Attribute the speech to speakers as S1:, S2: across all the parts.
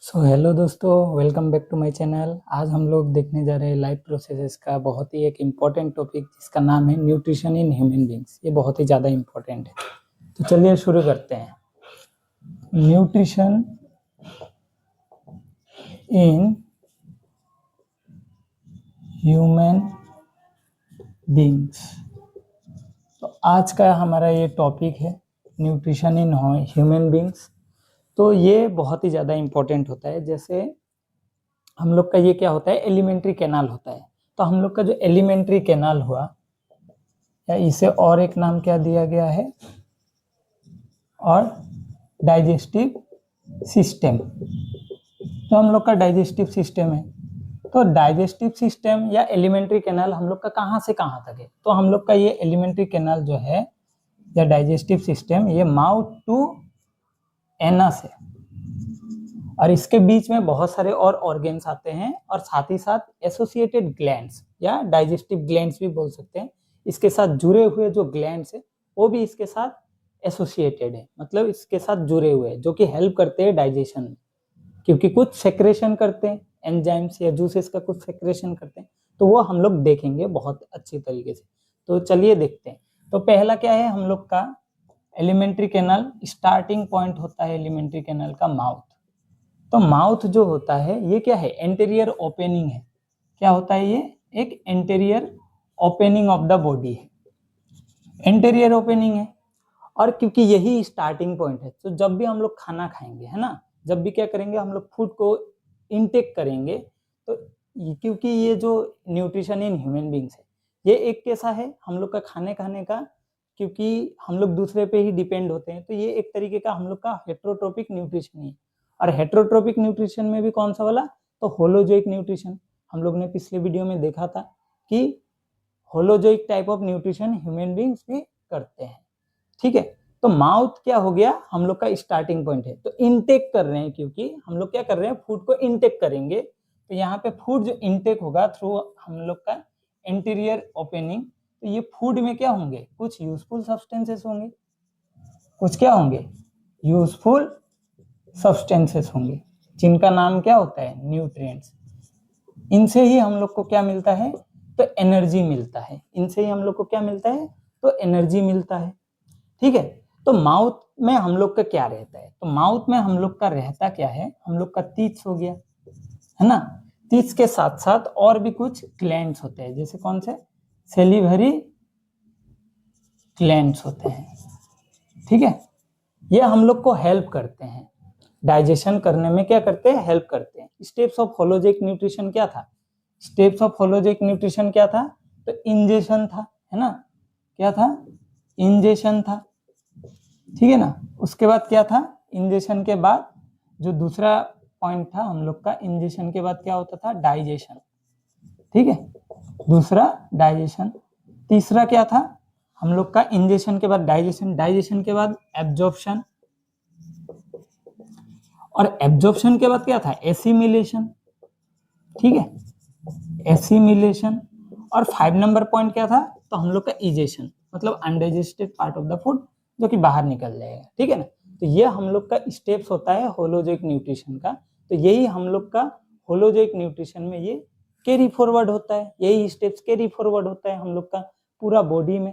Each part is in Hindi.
S1: सो हेलो दोस्तों, welcome back to my channel. आज हम लोग देखने जा रहे हैं लाइफ प्रोसेसेस का बहुत ही एक इम्पॉर्टेंट टॉपिक जिसका नाम है न्यूट्रिशन इन ह्यूमन बींग्स। ये बहुत ही ज़्यादा इम्पोर्टेंट है, तो चलिए शुरू करते हैं। न्यूट्रिशन इन ह्यूमन बींग्स, तो आज का हमारा ये टॉपिक है न्यूट्रिशन इन ह्यूमन बींग्स। तो ये बहुत ही ज़्यादा इम्पोर्टेंट होता है। जैसे हम लोग का ये क्या होता है, एलिमेंट्री कैनाल होता है। तो हम लोग का जो एलिमेंट्री कैनाल हुआ, या इसे और एक नाम क्या दिया गया है, और डाइजेस्टिव सिस्टम। तो हम लोग का डाइजेस्टिव सिस्टम है। तो डाइजेस्टिव सिस्टम या एलिमेंट्री कैनाल हम लोग का कहाँ से कहाँ तक है? तो हम लोग का ये एलिमेंट्री कैनाल जो है या डाइजेस्टिव सिस्टम, ये माउथ टू एनस है, और इसके बीच में बहुत सारे और ऑर्गेन्स आते हैं, और साथ ही साथ एसोसिएटेड ग्लैंड्स या डाइजेस्टिव ग्लैंड्स भी बोल सकते हैं। इसके साथ जुड़े हुए जो ग्लैंड्स है वो भी इसके साथ एसोसिएटेड है, मतलब इसके साथ जुड़े हुए हैं, जो कि हेल्प करते हैं डाइजेशन में, क्योंकि कुछ सेक्रेशन करते हैं, एंजाइम्स या जूसेस का कुछ सेक्रेशन करते हैं। तो वो हम लोग देखेंगे बहुत अच्छी तरीके से। तो चलिए देखते हैं। तो पहला क्या है हम लोग का एलिमेंट्री कैनाल, स्टार्टिंग पॉइंट होता है एलिमेंट्री कैनाल का माउथ। तो माउथ जो होता है ये क्या है, एंटीरियर ओपनिंग है। क्या होता है ये? एक anterior opening of the body है, एंटीरियर ओपनिंग है। और क्योंकि यही स्टार्टिंग पॉइंट है, तो जब भी हम लोग खाना खाएंगे, है ना, जब भी क्या करेंगे हम लोग फूड को इनटेक करेंगे, तो क्योंकि ये जो न्यूट्रिशन इन ह्यूमन बींग्स है, ये एक कैसा है हम लोग का खाने खाने का, क्योंकि हम लोग दूसरे पे ही डिपेंड होते हैं, तो ये एक तरीके का हम लोग का हेट्रोट्रोपिक न्यूट्रिशन है। और हेट्रोट्रोपिक न्यूट्रिशन में भी कौन सा वाला? तो होलोजोइक न्यूट्रिशन। हम लोग ने पिछले वीडियो में देखा था कि holozoic type of nutrition human beings भी करते हैं। ठीक है, तो माउथ क्या हो गया, हम लोग का स्टार्टिंग पॉइंट है। तो इनटेक कर रहे हैं, क्योंकि हम लोग क्या कर रहे हैं, फूड को इनटेक करेंगे। तो यहाँ पे फूड जो इनटेक होगा थ्रू हम लोग का इंटीरियर ओपनिंग, तो ये फूड में क्या होंगे, कुछ यूजफुल सब्सटेंसेस होंगे, कुछ क्या होंगे, यूजफुल सब्सटेंसेस होंगे, जिनका नाम क्या होता है, न्यूट्रिएंट्स। इनसे ही हम लोग को क्या मिलता है, तो एनर्जी मिलता है। इनसे ही हम लोग को क्या मिलता है, तो एनर्जी मिलता है। ठीक है, तो माउथ में हम लोग का क्या रहता है? तो माउथ में हम लोग का रहता क्या है, हम लोग का टीथ हो गया, है ना। टीथ के साथ साथ और भी कुछ ग्लैंड्स होते हैं, जैसे कौन से, सेलिवरी ग्लैंड्स होते हैं। ठीक है, ये हम लोग को हेल्प करते हैं डाइजेशन करने में। क्या करते हैं, हेल्प करते हैं। स्टेप्स ऑफ होलोजोइक न्यूट्रिशन क्या था? स्टेप्स ऑफ होलोजोइक न्यूट्रिशन क्या था? तो इंजेशन था, है ना। क्या था? इंजेशन था। ठीक है ना। उसके बाद क्या था, इंजेशन के बाद जो दूसरा पॉइंट था हम लोग का, इंजेशन के बाद क्या होता था, डाइजेशन। ठीक है, दूसरा डाइजेशन। तीसरा क्या था हम लोग का, इंजेशन के बाद डाइजेशन, डाइजेशन के बाद एब्जॉर्प्शन, और एब्जॉर्प्शन के बाद क्या था, एसिमिलेशन। ठीक है, एसिमिलेशन। और 5 नंबर पॉइंट क्या था, तो हम लोग का इजेशन, मतलब undigested part of the food जो कि बाहर निकल जाएगा। ठीक है ना। तो ये हम लोग का स्टेप्स होता है होलोजोइक न्यूट्रिशन का। तो यही हम लोग का होलोजोइक न्यूट्रिशन में ये कैरी फॉरवर्ड होता है, यही स्टेप्स कैरी फॉरवर्ड होता है हम लोग का पूरा बॉडी में।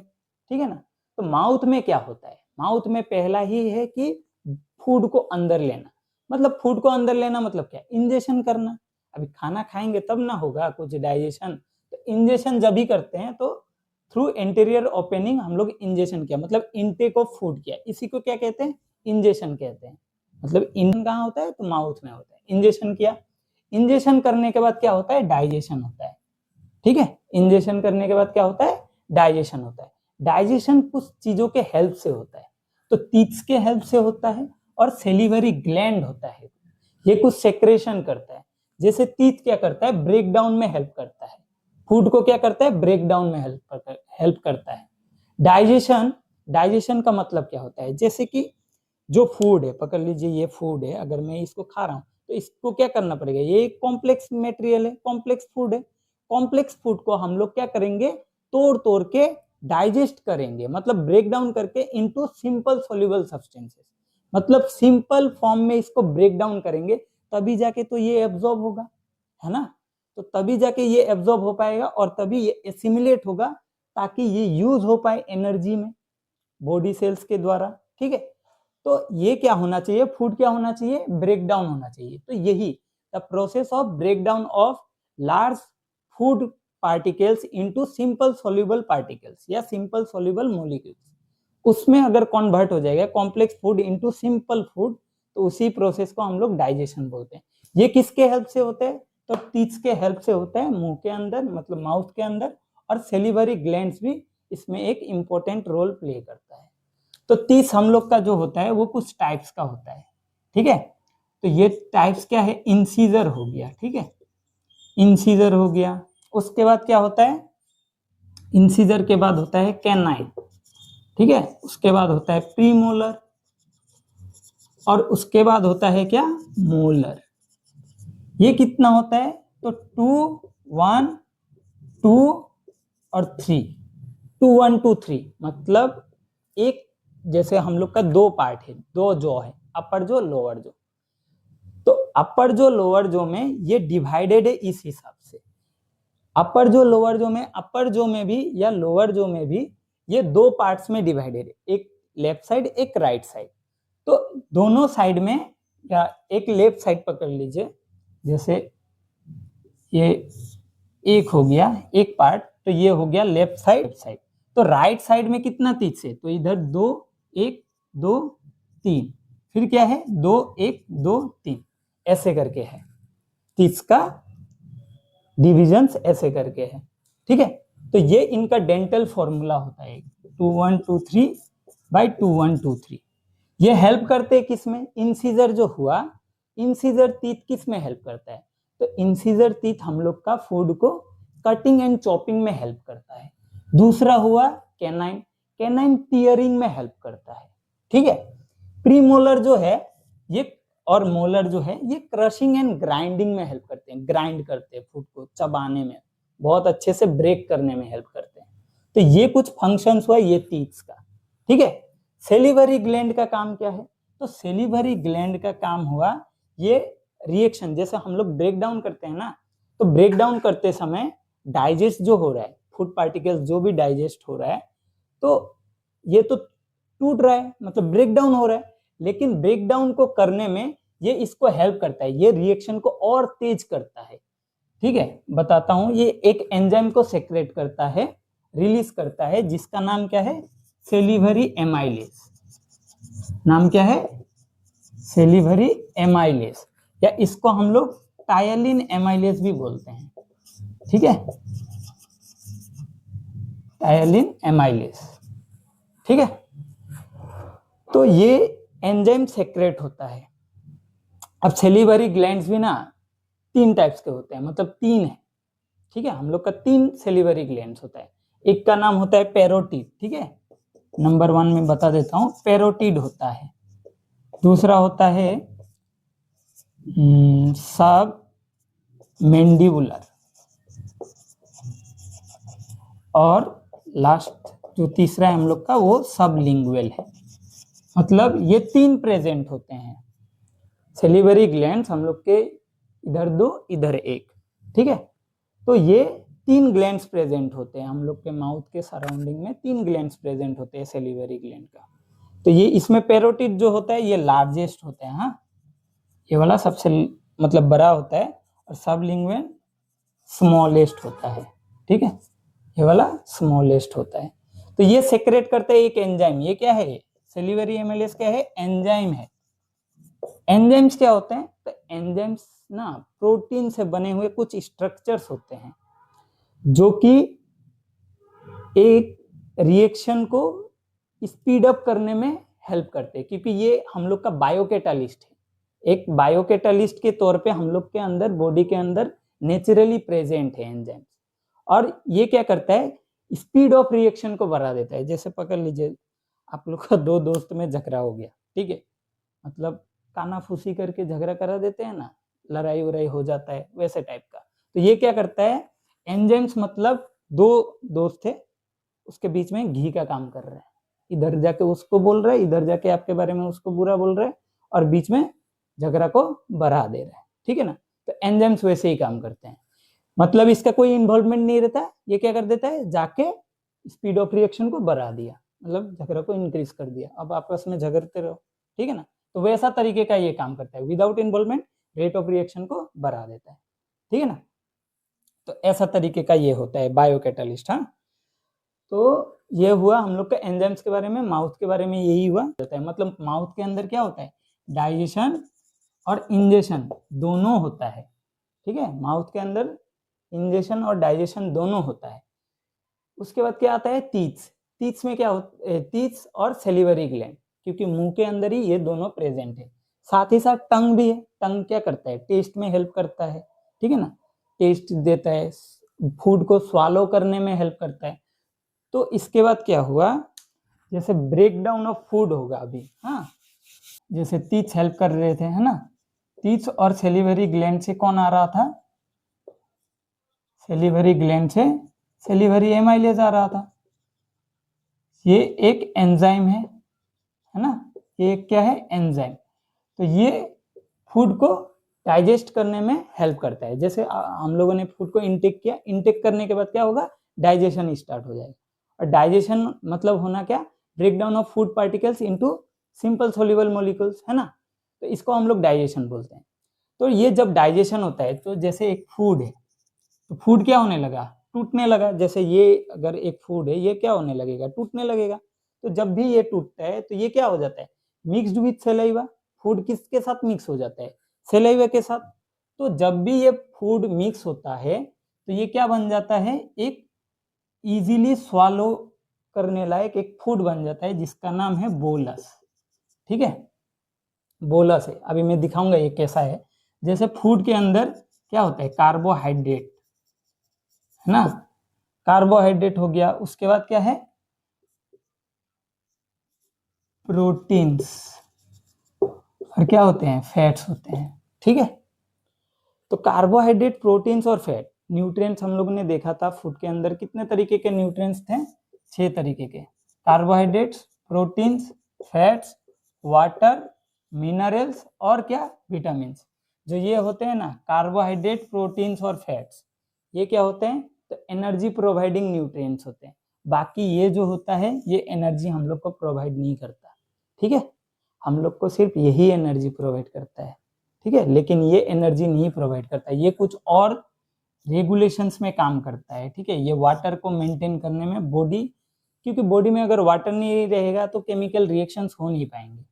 S1: ठीक है ना। तो माउथ में क्या होता है, माउथ में पहला ही है कि फूड को अंदर लेना। मतलब फूड को अंदर लेना मतलब क्या, इंजेशन करना। अभी खाना खाएंगे तब ना होगा कुछ डाइजेशन। तो इंजेशन जब भी करते हैं तो थ्रू इंटीरियर ओपनिंग हम लोग इंजेशन किया, मतलब इनटेक ऑफ फूड किया। इसी को क्या कहते हैं, इंजेशन कहते हैं। मतलब इन कहाँ होता है, तो माउथ में होता है। इंजेशन किया, इंजेशन करने के बाद क्या होता है, डाइजेशन होता है। ठीक है, इंजेशन करने के बाद क्या होता है, डाइजेशन होता है। डाइजेशन कुछ चीजों के हेल्प से होता है, तो टीथ्स के हेल्प से होता है, और सेलिवरी ग्लैंड होता है, ये कुछ सेक्रेशन करता है। जैसे टीथ क्या करता है, ब्रेक डाउन में हेल्प करता है, फूड को क्या करता है, ब्रेक डाउन में हेल्प करता है। डाइजेशन, डाइजेशन का मतलब क्या होता है, जैसे कि जो फूड है, पकड़ लीजिए ये फूड है, अगर मैं इसको खा रहा हूँ तो इसको क्या करना पड़ेगा, ये कॉम्प्लेक्स मटेरियल है, कॉम्प्लेक्स फूड है। कॉम्प्लेक्स फूड को हम लोग क्या करेंगे, तोड़ तोड़ के डाइजेस्ट करेंगे, मतलब ब्रेक डाउन करके इनटू सिंपल सोल्यूबल सब्सटेंसेस, मतलब सिंपल फॉर्म में इसको ब्रेक डाउन करेंगे, तभी जाके तो ये एब्जॉर्ब होगा, है ना। तो तभी जाके ये एब्जॉर्ब हो पाएगा और तभी ये एसिमिलेट होगा, ताकि ये यूज हो पाए एनर्जी में बॉडी सेल्स के द्वारा, ठीक है। तो ये क्या होना चाहिए, फूड क्या होना चाहिए, ब्रेक डाउन होना चाहिए। तो यही the process of break down of large food particles into simple soluble particles या सिंपल सॉल्युबल मॉलिक्यूल्स, उसमें अगर कन्वर्ट हो जाएगा complex food into simple food, तो उसी प्रोसेस को हम लोग डाइजेशन बोलते हैं। ये किसके हेल्प से होता है, तो टीथ के हेल्प से होता है, मुंह के अंदर मतलब माउथ के अंदर, और सेलिवरी ग्लैंड्स भी इसमें एक इंपॉर्टेंट रोल प्ले करता है। तो टीथ हम लोग का जो होता है वो कुछ टाइप्स का होता है, ठीक है। तो ये टाइप्स क्या है, इंसीजर हो गया, ठीक है, इंसीजर हो गया। उसके बाद क्या होता है, इंसीजर के बाद होता है कैनाइन, ठीक है। उसके बाद होता है प्रीमोलर, और उसके बाद होता है क्या, मोलर। ये कितना होता है, तो 2, 1, 2 और 3, 2, 1, 2, 3, मतलब एक, जैसे हम लोग का दो पार्ट है, दो जॉ है, अपर जॉ लोअर जॉ। तो अपर जॉ लोअर जॉ में ये डिवाइडेड है इस हिसाब से, अपर जॉ लोअर जॉ में, अपर जॉ में भी या लोअर जॉ में भी ये दो पार्ट्स में डिवाइडेड है, एक लेफ्ट साइड एक राइट साइड। तो दोनों साइड में, या एक लेफ्ट साइड पकड़ लीजिए, जैसे ये एक हो गया एक पार्ट, तो ये हो गया लेफ्ट साइड। तो राइट साइड में कितना टीथ है, तो इधर 2, 1, 2, 3, फिर क्या है 2, 1, 2, 3, ऐसे करके है टीथ का डिविजन्स, ऐसे करके है, ठीक है। तो ये इनका डेंटल फॉर्मूला होता है 2, 1, 2, 3 बाई 2, 1, 2, 3। ये हेल्प करते हैं किसमें, इंसीजर जो हुआ, इंसीजर टीथ किस में हेल्प करता है, तो इंसीजर टीथ हम लोग का फूड को कटिंग एंड चॉपिंग में हेल्प करता है। दूसरा हुआ कैनाइन, कैनाइन टीयरिंग में हेल्प करता है, ठीक है। प्रीमोलर जो है ये, और मोलर जो है ये क्रशिंग एंड ग्राइंडिंग में हेल्प करते हैं, ग्राइंड करते हैं फूड को, चबाने में, बहुत अच्छे से ब्रेक करने में हेल्प करते हैं। तो ये कुछ फंक्शंस हुआ ये टीथ्स का, ठीक है। सेलिवरी ग्लैंड का काम क्या है, तो सेलिवरी ग्लैंड का काम हुआ ये रिएक्शन, जैसे हम लोग ब्रेक डाउन करते हैं ना, तो ब्रेक डाउन करते समय डाइजेस्ट जो हो रहा है, फूड पार्टिकल्स जो भी डाइजेस्ट हो रहा है, तो ये तो टूट रहा है, मतलब ब्रेक डाउन हो रहा है, लेकिन ब्रेक डाउन को करने में ये इसको हेल्प करता है, ये रिएक्शन को और तेज करता है, ठीक है। बताता हूं, ये एक एंजाइम को सेक्रेट करता है, रिलीज करता है, जिसका नाम क्या है, सेलिवरी एमाइलेज। नाम क्या है, सेलिवरी एमाइलेज, या इसको हम लोग टायलिन एमाइलेज भी बोलते हैं, ठीक है, टायलिन एमाइलेज, ठीक है। तो ये एंजाइम सेक्रेट होता है। अब सेलिवरी ग्लैंड्स भी ना 3 टाइप्स के होते हैं, मतलब 3 है, ठीक है। हम लोग का 3 सेलिवरी ग्लैंड्स होता है। एक का नाम होता है पैरोटिड, ठीक है, नंबर 1 में बता देता हूं, पैरोटिड होता है। दूसरा होता है सब मैंडिबुलर, और लास्ट जो तीसरा है हम लोग का वो सबलिंगुअल है। मतलब ये 3 प्रेजेंट होते हैं सेलिवरी ग्लैंड्स हम लोग के, इधर 2 इधर 1, ठीक है। तो ये 3 ग्लैंड्स प्रेजेंट होते हैं हम लोग के माउथ के सराउंडिंग में, 3 ग्लैंड्स प्रेजेंट होते हैं सेलिवरी ग्लैंड का। तो ये इसमें पैरोटिड जो होता है ये लार्जेस्ट होता है, हाँ, ये वाला सबसे मतलब बड़ा होता है, और सबलिंगुअल स्मॉलेस्ट होता है, ठीक है, ये वाला स्मॉलेस्ट होता है। तो ये सेक्रेट करते हैं एक एंजाइम, ये क्या है, सेलिवरी एमाइलेज क्या है, एंजाइम है। एंजाइम्स क्या होते हैं, तो एंजाइम्स ना प्रोटीन से बने हुए कुछ स्ट्रक्चर्स होते हैं, जो कि एक रिएक्शन को स्पीड अप करने में हेल्प करते हैं, क्योंकि ये हम लोग का बायोकैटालिस्ट है। एक बायोकैटालिस्ट के तौर पे हम लोग के अंदर, बॉडी के अंदर नेचुरली प्रेजेंट है एंजाइम्स, और ये क्या करता है, स्पीड ऑफ रिएक्शन को बढ़ा देता है। जैसे पकड़ लीजिए आप लोग का 2 दोस्त में झगड़ा हो गया, ठीक है, मतलब कानाफूसी करके झगड़ा करा देते हैं ना, लड़ाई वड़ाई हो जाता है, वैसे टाइप का। तो ये क्या करता है, एंजाइम्स, मतलब 2 दोस्त थे, उसके बीच में घी का काम कर रहा है, इधर जाके उसको बोल रहा है, इधर जाके आपके बारे में उसको बुरा बोल रहा है, और बीच में झगड़ा को बढ़ा दे रहा है। ठीक है ना। तो एंजाइम्स वैसे ही काम करते हैं, मतलब इसका कोई इन्वॉल्वमेंट नहीं रहता है, ये क्या कर देता है, जाके स्पीड ऑफ रिएक्शन को बढ़ा दिया, मतलब झगड़ा को इंक्रीज कर दिया, अब आपस में झगड़ते रहो, ठीक है ना। तो वैसा तरीके का ये काम करता है, without involvement rate of reaction को बढ़ा देता है, ठीक है ना। तो ऐसा तरीके का ये होता है बायो कैटालिस्ट। हाँ, तो ये हुआ हम लोग के एंजाइम्स के बारे में। माउथ के बारे में यही हुआ है, मतलब माउथ के अंदर क्या होता है, डाइजेशन और इंजेशन दोनों होता है, ठीक है। माउथ के अंदर इंजेशन और डाइजेशन दोनों होता है। उसके बाद क्या आता है, तीस। तीस में क्या होता है, तीस और सेलिवरी ग्लैंड, क्योंकि मुंह के अंदर ही ये दोनों प्रेजेंट है। साथ ही साथ टंग भी है। टंग क्या करता है, टेस्ट में हेल्प करता है, ठीक है ना, टेस्ट देता है, फूड को स्वालो करने में हेल्प करता है। तो इसके बाद क्या हुआ, जैसे ब्रेक डाउन ऑफ फूड होगा अभी। हाँ, जैसे तीस हेल्प कर रहे थे, है ना, तीस और सेलिवरी ग्लैंड से कौन आ रहा था, सेलिवरी ग्लैंड से सेलिवरी एमाइलेज आ रहा था। ये एक एंजाइम है ना, ये क्या है, एंजाइम। तो ये फूड को डाइजेस्ट करने में हेल्प करता है। जैसे हम लोगों ने फूड को इनटेक किया, इनटेक करने के बाद क्या होगा, डाइजेशन स्टार्ट हो जाएगा। और डाइजेशन मतलब होना क्या, break down of food particles into simple soluble molecules, है ना। तो इसको हम लोग डाइजेशन बोलते हैं। तो ये जब डाइजेशन होता है, तो जैसे एक फूड है, तो फूड क्या होने लगा, टूटने लगा। जैसे ये अगर एक फूड है, ये क्या होने लगेगा, टूटने लगेगा। तो जब भी ये टूटता है तो ये क्या हो जाता है, मिक्स्ड विथ सेलाइवा। फूड किसके साथ मिक्स हो जाता है, सेलाइवा के साथ। तो जब भी ये फूड मिक्स होता है तो ये क्या बन जाता है, एक इजीली स्वालो करने लायक एक फूड बन जाता है, जिसका नाम है बोलस, ठीक है। बोलस है, अभी मैं दिखाऊंगा ये कैसा है। जैसे फूड के अंदर क्या होता है, कार्बोहाइड्रेट, है ना, कार्बोहाइड्रेट हो गया। उसके बाद क्या है, प्रोटीन्स, और क्या होते हैं, फैट्स होते हैं, ठीक है। तो कार्बोहाइड्रेट, प्रोटीन्स और फैट, न्यूट्रिएंट्स हम लोगों ने देखा था फूड के अंदर कितने तरीके के न्यूट्रिएंट्स थे, 6 तरीके के, carbohydrates, proteins, fats, water, minerals और क्या, विटामिन। जो ये होते हैं ना, कार्बोहाइड्रेट, प्रोटीन्स और फैट्स, ये क्या होते हैं, तो एनर्जी प्रोवाइडिंग न्यूट्रिएंट्स होते हैं। बाकी ये जो होता है, ये एनर्जी हम लोग को प्रोवाइड नहीं करता, ठीक है। हम लोग को सिर्फ यही एनर्जी प्रोवाइड करता है, ठीक है, लेकिन ये एनर्जी नहीं प्रोवाइड करता, ये कुछ और रेगुलेशंस में काम करता है, ठीक है। ये वाटर को मेंटेन करने में, बॉडी, क्योंकि बॉडी में अगर वाटर नहीं रहेगा तो केमिकल रिएक्शंस हो नहीं पाएंगे।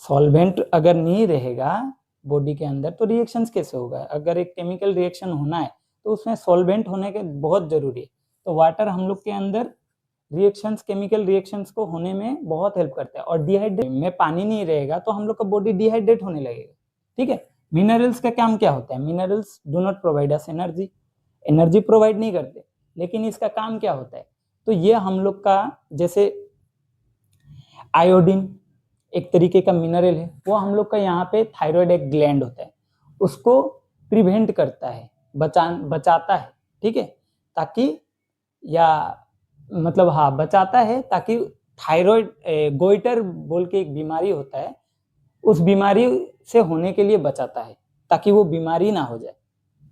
S1: सॉल्वेंट अगर नहीं रहेगा बॉडी के अंदर तो रिएक्शंस कैसे होगा। अगर एक केमिकल रिएक्शन होना है तो उसमें सॉल्वेंट होने के बहुत जरूरी है। तो वाटर हम लोग के अंदर रिएक्शंस, केमिकल रिएक्शंस को होने में बहुत हेल्प करता है। और डिहाइड्रेट में पानी नहीं रहेगा तो हम लोग का बॉडी डिहाइड्रेट होने लगेगा, ठीक है। मिनरल्स का काम क्या होता है, minerals do not provide us energy, energy provide नहीं करते, लेकिन इसका काम क्या होता है, तो ये हम लोग का, जैसे आयोडीन एक तरीके का मिनरल है, वो हम लोग का यहाँ पे थायराइड एक ग्लैंड होता है, उसको प्रिवेंट करता है, बचाता है, ठीक है, ताकि, या मतलब हाँ बचाता है, ताकि थायराइड, गोइटर बोल के एक बीमारी होता है, उस बीमारी से होने के लिए बचाता है, ताकि वो बीमारी ना हो जाए,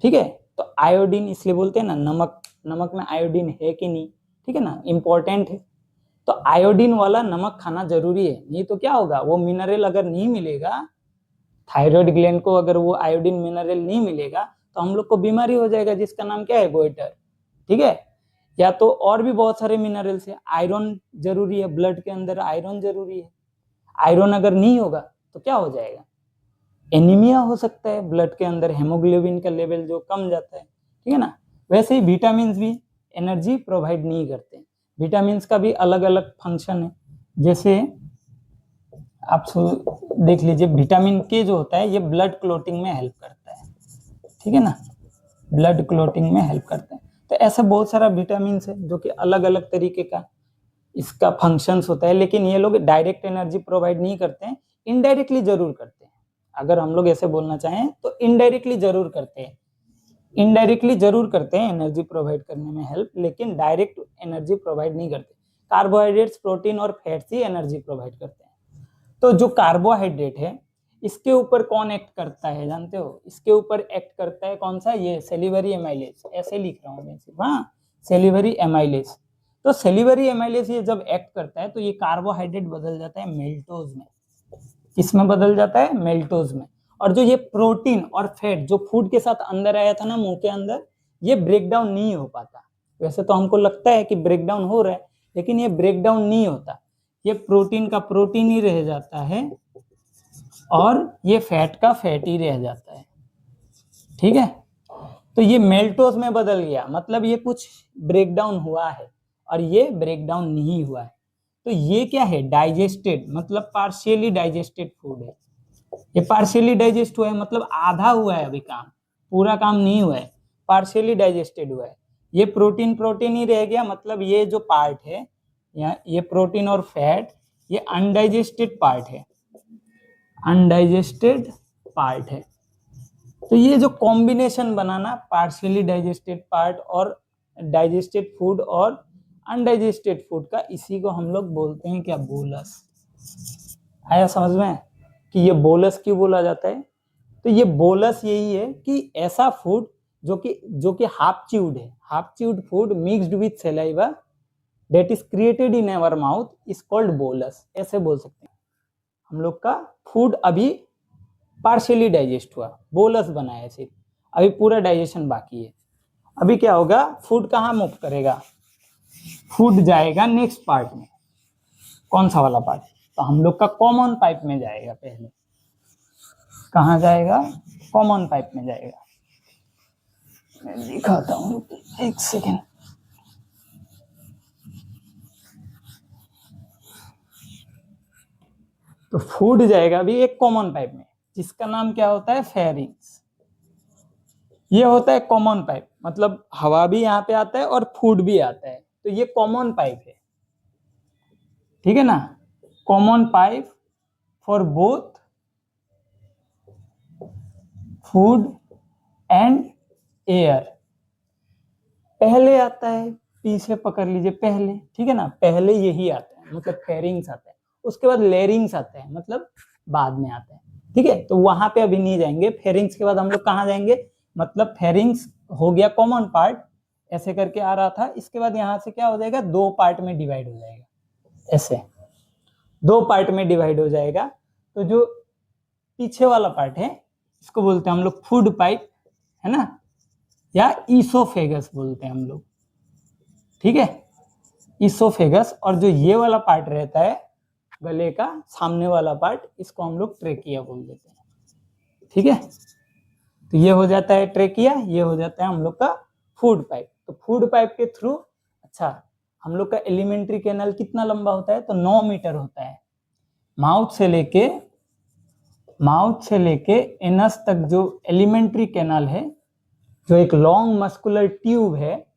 S1: ठीक है। तो आयोडीन इसलिए बोलते हैं ना, नमक, नमक में आयोडीन है कि नहीं, ठीक है ना, इंपॉर्टेंट है। तो आयोडीन वाला नमक खाना जरूरी है, नहीं तो क्या होगा, वो मिनरल अगर नहीं मिलेगा, थायराइड ग्लैंड को अगर वो आयोडीन मिनरल नहीं मिलेगा तो हम लोग को बीमारी हो जाएगा, जिसका नाम क्या है, गोइटर, ठीक है। या तो और भी बहुत सारे मिनरल्स है, आयरन जरूरी है, ब्लड के अंदर आयरन जरूरी है, आयरन अगर नहीं होगा तो क्या हो जाएगा, एनीमिया हो सकता है, ब्लड के अंदर हेमोग्लोबिन का लेवल जो कम जाता है, ठीक है ना। वैसे ही विटामिन भी एनर्जी प्रोवाइड नहीं करते, विटामिन का भी अलग अलग फंक्शन है। जैसे आप देख लीजिए, विटामिन के जो होता है ये ब्लड क्लोटिंग में हेल्प करता है, ठीक है ना, ब्लड क्लोटिंग में हेल्प करता है। तो ऐसा बहुत सारा विटामिन है जो कि अलग अलग तरीके का इसका फंक्शंस होता है, लेकिन ये लोग डायरेक्ट एनर्जी प्रोवाइड नहीं करते हैं, इनडायरेक्टली जरूर करते हैं। अगर हम लोग ऐसे बोलना चाहें तो इनडायरेक्टली जरूर करते हैं, इनडायरेक्टली जरूर करते हैं एनर्जी प्रोवाइड करने में हेल्प, लेकिन डायरेक्ट एनर्जी प्रोवाइड नहीं करते। कार्बोहाइड्रेट्स, प्रोटीन और फैट्स ही एनर्जी प्रोवाइड करते हैं। तो जो कार्बोहाइड्रेट है इसके ऊपर कौन एक्ट करता है जानते हो? इसके ऊपर एक्ट करता है कौन सा? ये सेलिवरी एमाइलेज, ऐसे लिख रहा हूँ मैं सिर्फ, हाँ, सेलिवरी एमाइलेज। तो सेलिवरी एमाइलेज ये जब एक्ट करता है तो ये कार्बोहाइड्रेट बदल जाता है मेल्टोज में। किसमें बदल जाता है? मेल्टोज में। और जो ये प्रोटीन और फैट जो फूड के साथ अंदर आया था ना मुंह के अंदर, ये ब्रेक डाउन नहीं हो पाता। वैसे तो हमको लगता है कि ब्रेक डाउन हो रहा है, लेकिन ये ब्रेक डाउन नहीं होता। ये प्रोटीन का प्रोटीन ही रह जाता है और ये फैट का फैट ही रह जाता है। ठीक है, तो ये मेल्टोज में बदल गया, मतलब ये कुछ ब्रेक डाउन हुआ है और ये ब्रेक डाउन नहीं हुआ है। तो ये क्या है? डाइजेस्टेड, मतलब पार्शियली डाइजेस्टेड फूड है। ये पार्शियली डाइजेस्ट हुआ है, मतलब आधा हुआ है, अभी काम, पूरा काम नहीं हुआ है, पार्शियली डाइजेस्टेड हुआ है। ये प्रोटीन प्रोटीन ही रह गया, मतलब ये जो पार्ट है ये प्रोटीन और फैट, ये अनडाइजेस्टेड पार्ट है, अनडाइजेस्टेड पार्ट है। तो ये जो कॉम्बिनेशन बनाना पार्शियली डाइजेस्टेड पार्ट और डाइजेस्टेड फूड और अनडाइजेस्टेड फूड का, इसी को हम लोग बोलते हैं क्या? बोलस। आया समझ में कि ये बोलस क्यों बोला जाता है? तो ये बोलस यही है कि ऐसा फूड जो कि हाफ च्यूड है, half chewed food mixed with saliva that is created in our mouth is called bolus, ऐसे बोल सकते हैं। हम लोग का फूड अभी पार्शियली डाइजेस्ट हुआ, बोलस बना है सिर्फ, अभी पूरा डाइजेशन बाकी है। अभी क्या होगा? फूड कहाँ मूव करेगा? फूड जाएगा नेक्स्ट पार्ट में। कौन सा वाला पार्ट? तो हम लोग का कॉमन पाइप में जाएगा पहले। कहाँ जाएगा? कॉमन पाइप में जाएगा। मैं दिखाता हूँ, एक सेकेंड। तो फूड जाएगा अभी एक कॉमन पाइप में, जिसका नाम क्या होता है? फेरिंग्स। ये होता है कॉमन पाइप, मतलब हवा भी यहाँ पे आता है और फूड भी आता है, तो ये कॉमन पाइप है। ठीक है ना? Common pipe for both food and air. पहले आता है, पीछे पकड़ लीजिए पहले, ठीक है ना? पहले यही आता है, मतलब फेरिंग्स आता है, उसके बाद लेरिंग्स आता है, मतलब बाद में आता है। ठीक है, तो वहां पे अभी नहीं जाएंगे। फेरिंग्स के बाद हम लोग कहाँ जाएंगे? मतलब फेरिंग्स हो गया कॉमन पार्ट, ऐसे करके आ रहा था। इसके बाद यहाँ से क्या हो जाएगा? दो पार्ट में डिवाइड हो जाएगा, ऐसे दो पार्ट में डिवाइड हो जाएगा। तो जो पीछे वाला पार्ट है इसको बोलते हैं हम लोग फूड पाइप, है ना, या ईसोफेगस बोलते हैं हम लोग। ठीक है, ईसोफेगस। और जो ये वाला पार्ट रहता है गले का सामने वाला पार्ट, इसको हम लोग ट्रेकिया बोल देते हैं। ठीक है, तो ये हो जाता है ट्रेकिया, ये हो जाता है हम लोग का फूड पाइप। तो फूड पाइप के थ्रू, अच्छा, हम लोग का एलिमेंट्री कैनाल कितना लंबा होता है? तो 9 मीटर होता है। माउथ से लेके एनस तक जो एलिमेंट्री कैनाल है, जो एक लॉन्ग मस्कुलर ट्यूब है,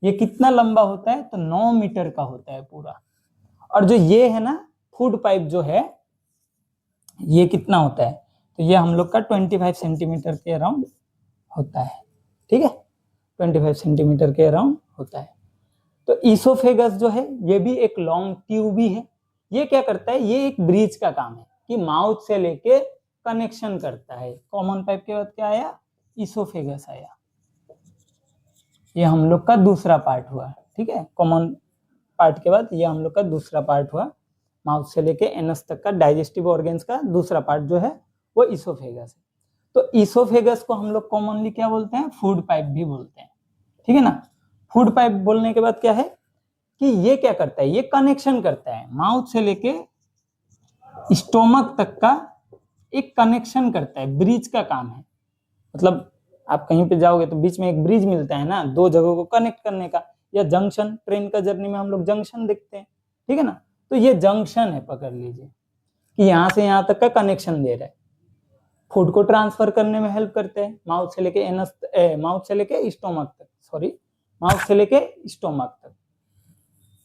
S1: ये कितना लंबा होता है? तो 9 मीटर का होता है पूरा। और जो ये है ना फूड पाइप जो है, ये कितना होता है? तो ये हम लोग का 25 सेंटीमीटर के अराउंड होता है। ठीक है, 25 सेंटीमीटर के अराउंड होता है। तो ईसोफेगस जो है ये भी एक लॉन्ग ट्यूब ही है। ये क्या करता है? ये एक ब्रिज का काम है कि माउथ से लेके कनेक्शन करता है। कॉमन पाइप के बाद क्या आया? ईसोफेगस आया। ये हम लोग का दूसरा पार्ट हुआ। ठीक है, कॉमन पार्ट के बाद ये हम लोग का दूसरा पार्ट हुआ, माउथ से लेके एनस तक का डाइजेस्टिव ऑर्गन्स का दूसरा पार्ट जो है वो ईसोफेगस है। तो ईसोफेगस को हम लोग कॉमनली क्या बोलते हैं? फूड पाइप भी बोलते हैं। ठीक है ना? फूड पाइप बोलने के बाद क्या है कि ये क्या करता है? ये कनेक्शन करता है माउथ से लेके स्टोमक तक का, एक कनेक्शन करता है, ब्रिज का काम है। मतलब आप कहीं पे जाओगे तो बीच में एक ब्रिज मिलता है ना, दो जगहों को कनेक्ट करने का, या जंक्शन, ट्रेन का जर्नी में हम लोग जंक्शन देखते हैं। ठीक है ना? तो ये जंक्शन है, पकड़ लीजिए कि यहाँ से यहाँ तक का कनेक्शन दे रहा है। फूड को ट्रांसफर करने में हेल्प करते हैं, माउथ से लेके स्टोमक तक, सॉरी, माउथ से लेके स्टोमक तक।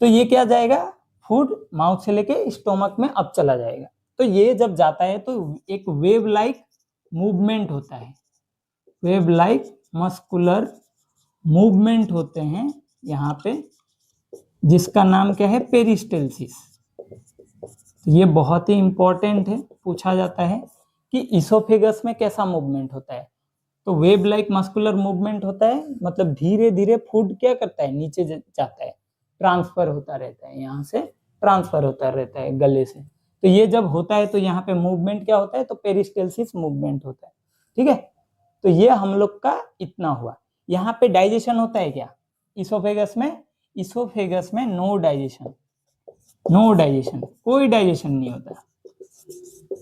S1: तो ये क्या जाएगा? फूड माउथ से लेके स्टोमक में अब चला जाएगा। तो ये जब जाता है तो एक वेव लाइक मूवमेंट होता है, वेव लाइक मस्कुलर मूवमेंट होते हैं यहाँ पे, जिसका नाम क्या है? पेरिस्टेल्सिस। तो ये बहुत ही इंपॉर्टेंट है, पूछा जाता है कि इसोफेगस में कैसा मूवमेंट होता है, तो वेब लाइक मस्कुलर मूवमेंट होता है, मतलब धीरे धीरे फूड क्या करता है, नीचे जाता है, ट्रांसफर होता रहता है, यहाँ से ट्रांसफर होता रहता है गले से। तो ये जब होता है तो यहाँ पे मूवमेंट क्या होता है, तो पेरिस्टेल्सिस मूवमेंट होता है। ठीक है, तो ये हम लोग का इतना हुआ। यहाँ पे डाइजेशन होता है क्या इसोफेगस में? इसोफेगस में नो डाइजेशन, नो डाइजेशन, कोई डाइजेशन नहीं होता,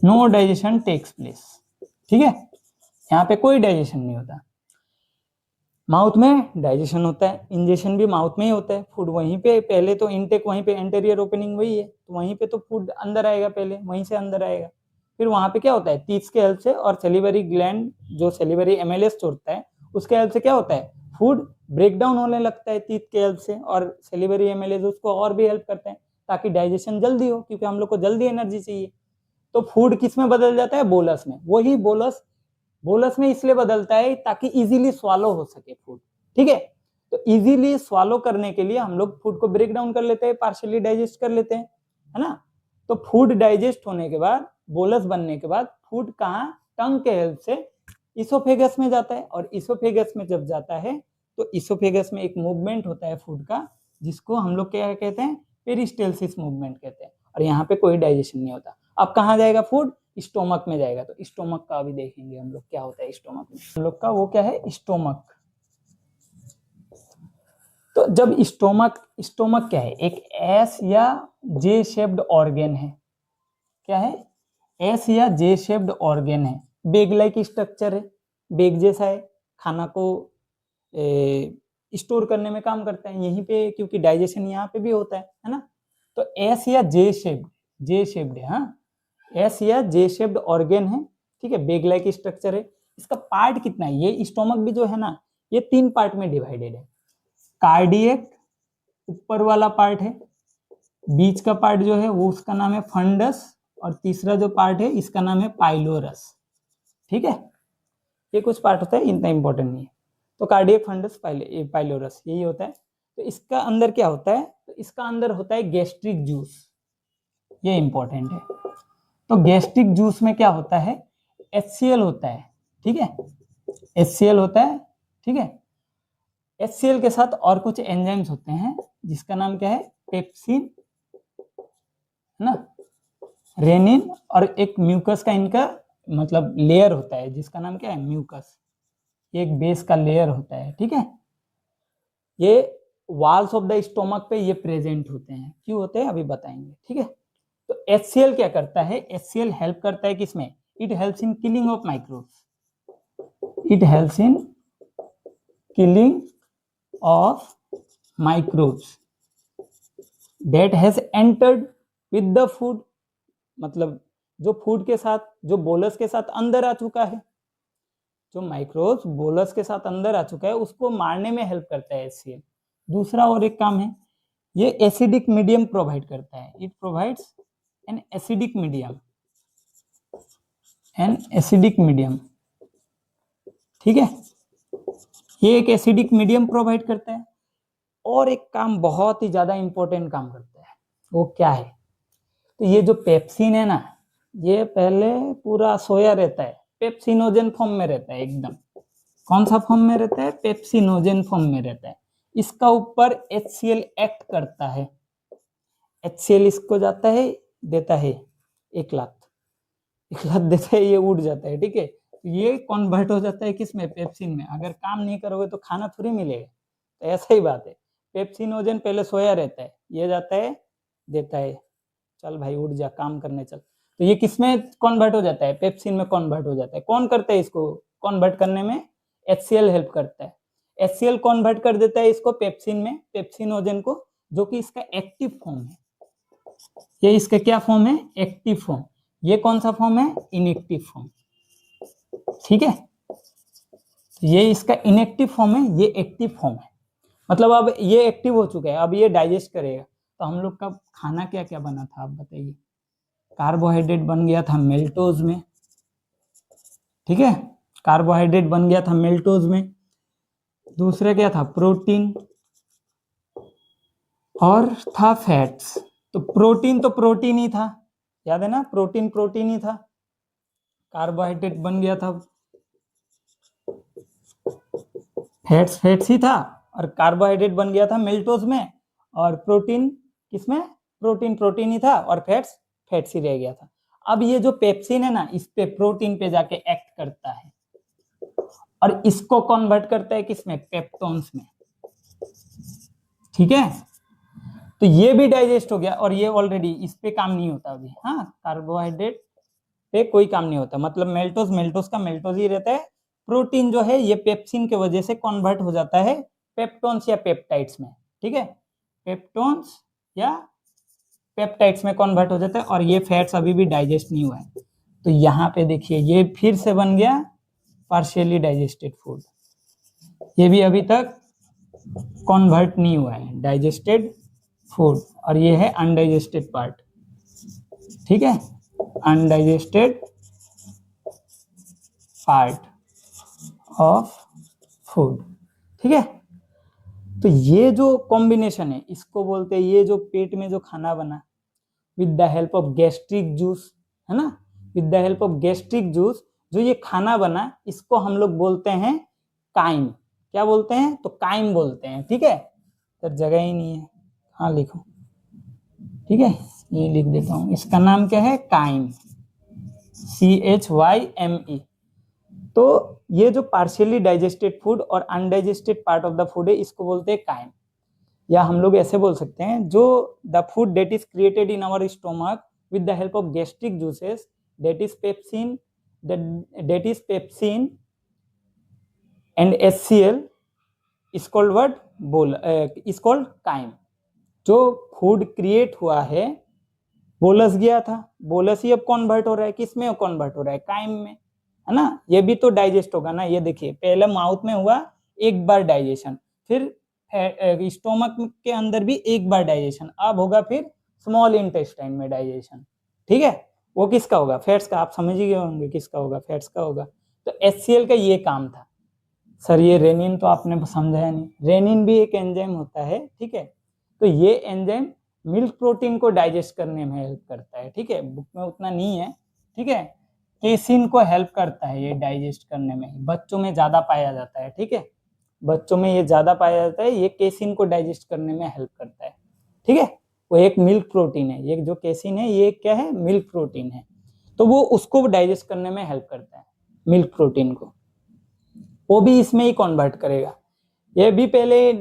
S1: नो डाइजेशन टेक्स प्लेस। ठीक है, यहाँ पे कोई डाइजेशन नहीं होता। माउथ में डाइजेशन होता है, इंजेक्शन भी माउथ में ही होता है, फूड वहीं पे, पहले तो इनटेक वहीं पे, एंटेरियर ओपनिंग वही है, तो वहीं पे तो फूड अंदर आएगा, पहले वहीं से अंदर आएगा। फिर वहां पे क्या होता है, टीथ के हेल्प से और सेलिवरी ग्लैंड जो सेलिवरी एमएलएस छोड़ता है उसके हेल्प से क्या होता है, फूड ब्रेक डाउन होने लगता है टीथ के हेल्प से, और सेलिवरी एमएलएस उसको और भी हेल्प करते हैं ताकि डाइजेशन जल्दी हो, क्योंकि हम लोग को जल्दी एनर्जी चाहिए। तो फूड किस में बदल जाता है, बोलस में। वही बोलस, बोलस में इसलिए बदलता है ताकि इजीली स्वालो हो सके फूड। ठीक है, तो इजीली स्वालो करने के लिए हम लोग फूड को ब्रेक डाउन कर लेते हैं, पार्शियली डाइजेस्ट कर लेते हैं, है ना। तो फूड डाइजेस्ट होने के बाद, बोलस बनने के बाद फूड कहाँ, टंग के हेल्प से इसोफेगस में जाता है, और इसोफेगस में जब जाता है तो इसोफेगस में एक मूवमेंट होता है फूड का, जिसको हम लोग क्या कहते हैं, पेरिस्टेल्सिस मूवमेंट कहते हैं, और यहाँ पे कोई डाइजेशन नहीं होता। अब कहाँ जाएगा फूड, स्टोमक में जाएगा। तो स्टोमक का अभी देखेंगे हम लोग क्या होता है स्टोमक में। हम लोग का वो क्या है, स्टोमक। तो जब स्टोमक, स्टोमक क्या है, एक एस या जे शेप्ड ऑर्गेन है। क्या है, एस या जे शेप्ड ऑर्गेन है, बेग लाइक स्ट्रक्चर है, बेग जैसा है, खाना को स्टोर करने में काम करता है यहीं पे, क्योंकि डाइजेशन यहाँ पे भी होता है ना। तो एस या जे शेप्ड, जे शेप्ड है, हाँ, एस या जे शेप्ड ऑर्गेन है। ठीक है, बेग लाइक स्ट्रक्चर है। इसका पार्ट कितना है, ये स्टोमक भी जो है ना, ये 3 पार्ट में डिवाइडेड है। कार्डियक ऊपर वाला पार्ट है, बीच का पार्ट जो है वो उसका नाम है फंडस, और तीसरा जो पार्ट है इसका नाम है पाइलोरस। ठीक है, ये कुछ पार्ट होता है, इतना इंपॉर्टेंट नहीं है। तो कार्डियक, फंडस, पाइलोरस, यही होता है। तो इसका अंदर क्या होता है, तो इसका अंदर होता है गैस्ट्रिक जूस, ये इंपॉर्टेंट है। तो गैस्ट्रिक जूस में क्या होता है, HCl होता है। ठीक है, HCl होता है। ठीक है, HCl के साथ और कुछ एंजाइम्स होते हैं, जिसका नाम क्या है, पेप्सिन, है ना, रेनिन, और एक म्यूकस का इनका मतलब लेयर होता है, जिसका नाम क्या है, म्यूकस। ये एक बेस का लेयर होता है। ठीक है, ये वॉल्स ऑफ द स्टोमक पे ये प्रेजेंट होते हैं। क्यों होते हैं अभी बताएंगे। ठीक है, तो HCl क्या करता है, HCl हेल्प करता है किसमें, it helps in killing of microbes, it helps in killing of microbes that has entered with the food, मतलब जो फूड के साथ, जो बोलस के साथ अंदर आ चुका है, जो माइक्रोब्स बोलस के साथ अंदर आ चुका है उसको मारने में हेल्प करता है HCl। दूसरा और एक काम है, ये एसिडिक मीडियम प्रोवाइड करता है, it provides an acidic medium, an acidic medium. ठीक है, ये एक एसिडिक मीडियम प्रोवाइड करता है। और एक काम बहुत ही ज्यादा इंपॉर्टेंट काम करता है, वो क्या है, तो ये जो पेप्सिन है ना, ये पहले पूरा सोया रहता है, पेप्सिनोजन फॉर्म में रहता है एकदम। कौन सा फॉर्म में रहता है, पेप्सिनोजन फॉर्म में रहता है। इसका ऊपर HCl एक्ट करता है, HCl इसको जाता है, देता है एक लात, एक लात देता है, ये उड़ जाता है। ठीक है, तो ये कन्वर्ट हो जाता है किसमें, पेप्सिन में। अगर काम नहीं करोगे तो खाना थोड़ी मिलेगा, तो ऐसा ही बात है। पेप्सिनोजन पहले सोया रहता है, ये जाता है, देता है, चल भाई उड़ जा, काम करने चल। तो ये किसमें कन्वर्ट हो जाता है, पेप्सिन में कन्वर्ट हो जाता है। कौन करता है इसको कन्वर्ट करने में, HCl हेल्प करता है। HCl कन्वर्ट कर देता है इसको पेप्सिन में, पेप्सिनोजन को, जो कि इसका एक्टिव फॉर्म है। ये इसका क्या फॉर्म है, एक्टिव फॉर्म। ये कौन सा फॉर्म है, इनएक्टिव फॉर्म। ठीक है, ये इसका इनएक्टिव फॉर्म है, ये एक्टिव फॉर्म है। मतलब अब ये एक्टिव हो चुका है, अब ये डाइजेस्ट करेगा। तो हम लोग का खाना क्या क्या बना था आप बताइए, कार्बोहाइड्रेट बन गया था मेल्टोज में। ठीक है, कार्बोहाइड्रेट बन गया था मेल्टोज में। दूसरा क्या था, प्रोटीन, और था फैट्स। तो प्रोटीन ही था, याद है ना, प्रोटीन ही था। कार्बोहाइड्रेट बन गया था, फैट्स ही था और कार्बोहाइड्रेट बन गया था मिल्टोज में, और प्रोटीन किसमें, प्रोटीन ही था और फैट्स ही रह गया था। अब ये जो पेप्सिन है ना, इस पे प्रोटीन पे जाके एक्ट करता है और इसको कन्वर्ट करता है किसमें, पेप्टोन्स में। ठीक है, तो ये भी डाइजेस्ट हो गया और ये ऑलरेडी इस पे काम नहीं होता अभी। हाँ, कार्बोहाइड्रेट पे कोई काम नहीं होता, मतलब मेल्टोज का मेल्टोज ही रहता है। प्रोटीन जो है ये पेप्सिन के वजह से कन्वर्ट हो जाता है पेप्टोन्स या पेप्टाइड्स में। ठीक है, पेप्टोन्स या पेप्टाइड्स में कन्वर्ट हो जाता है और ये फैट्स अभी भी डाइजेस्ट नहीं हुआ है। तो यहाँ पे देखिए ये फिर से बन गया पार्शियली डाइजेस्टेड फूड, ये भी अभी तक कन्वर्ट नहीं हुआ है डाइजेस्टेड फूड, और ये है अनडाइजेस्टेड पार्ट। ठीक है, अनडाइजेस्टेड पार्ट ऑफ फूड। ठीक है, तो ये जो कॉम्बिनेशन है इसको बोलते हैं, ये जो पेट में जो खाना बना with the help of gastric juice, है ना, with the help of gastric juice जो ये खाना बना, इसको हम लोग बोलते हैं काइम। क्या बोलते हैं, तो काइम बोलते हैं। ठीक है, तो जगह ही नहीं है, हाँ लिखो। ठीक है, ये लिख देता हूं, इसका नाम क्या है, काइम, CHYME। तो ये जो पार्शियली डाइजेस्टेड फूड और undigested part of the food है, इसको बोलते हैं काइम। या हम लोग ऐसे बोल सकते हैं, जो the food that is created in our stomach with the help of gastric juices, that is pepsin and HCl is called what, is called chyme. जो फूड क्रिएट हुआ है, बोलस गया था, बोलस ही अब कन्वर्ट हो रहा है, किस में कन्वर्ट हो रहा है, काइम में, है ना। ये भी तो डाइजेस्ट होगा ना, ये देखिए पहले माउथ में हुआ एक बार डाइजेशन, फिर स्टोमक के अंदर भी एक बार डाइजेशन, अब होगा फिर स्मॉल इंटेस्टाइन में डाइजेशन। ठीक है, वो किसका होगा, फैट्स का। आप समझ ही गए होंगे किसका होगा, फैट्स का होगा। तो HCl का ये काम था। सर ये रेनिन तो आपने समझाया नहीं, रेनिन भी एक एंजाइम होता है। ठीक है, तो ये एंजाइम मिल्क प्रोटीन को डाइजेस्ट करने में हेल्प करता है। ठीक है, बुक में उतना नहीं है। ठीक है, केसिन को हेल्प करता है ये डाइजेस्ट करने में, बच्चों में ज्यादा पाया जाता है। ठीक है, बच्चों में ये ज्यादा पाया जाता है, ये केसिन को डाइजेस्ट करने में हेल्प करता है। ठीक है, वो एक मिल्क प्रोटीन है, ये जो केसिन है ये क्या है, मिल्क प्रोटीन है, तो वो उसको डाइजेस्ट करने में हेल्प करता है, मिल्क प्रोटीन को, वो भी इसमें ही कन्वर्ट करेगा। ये भी पहले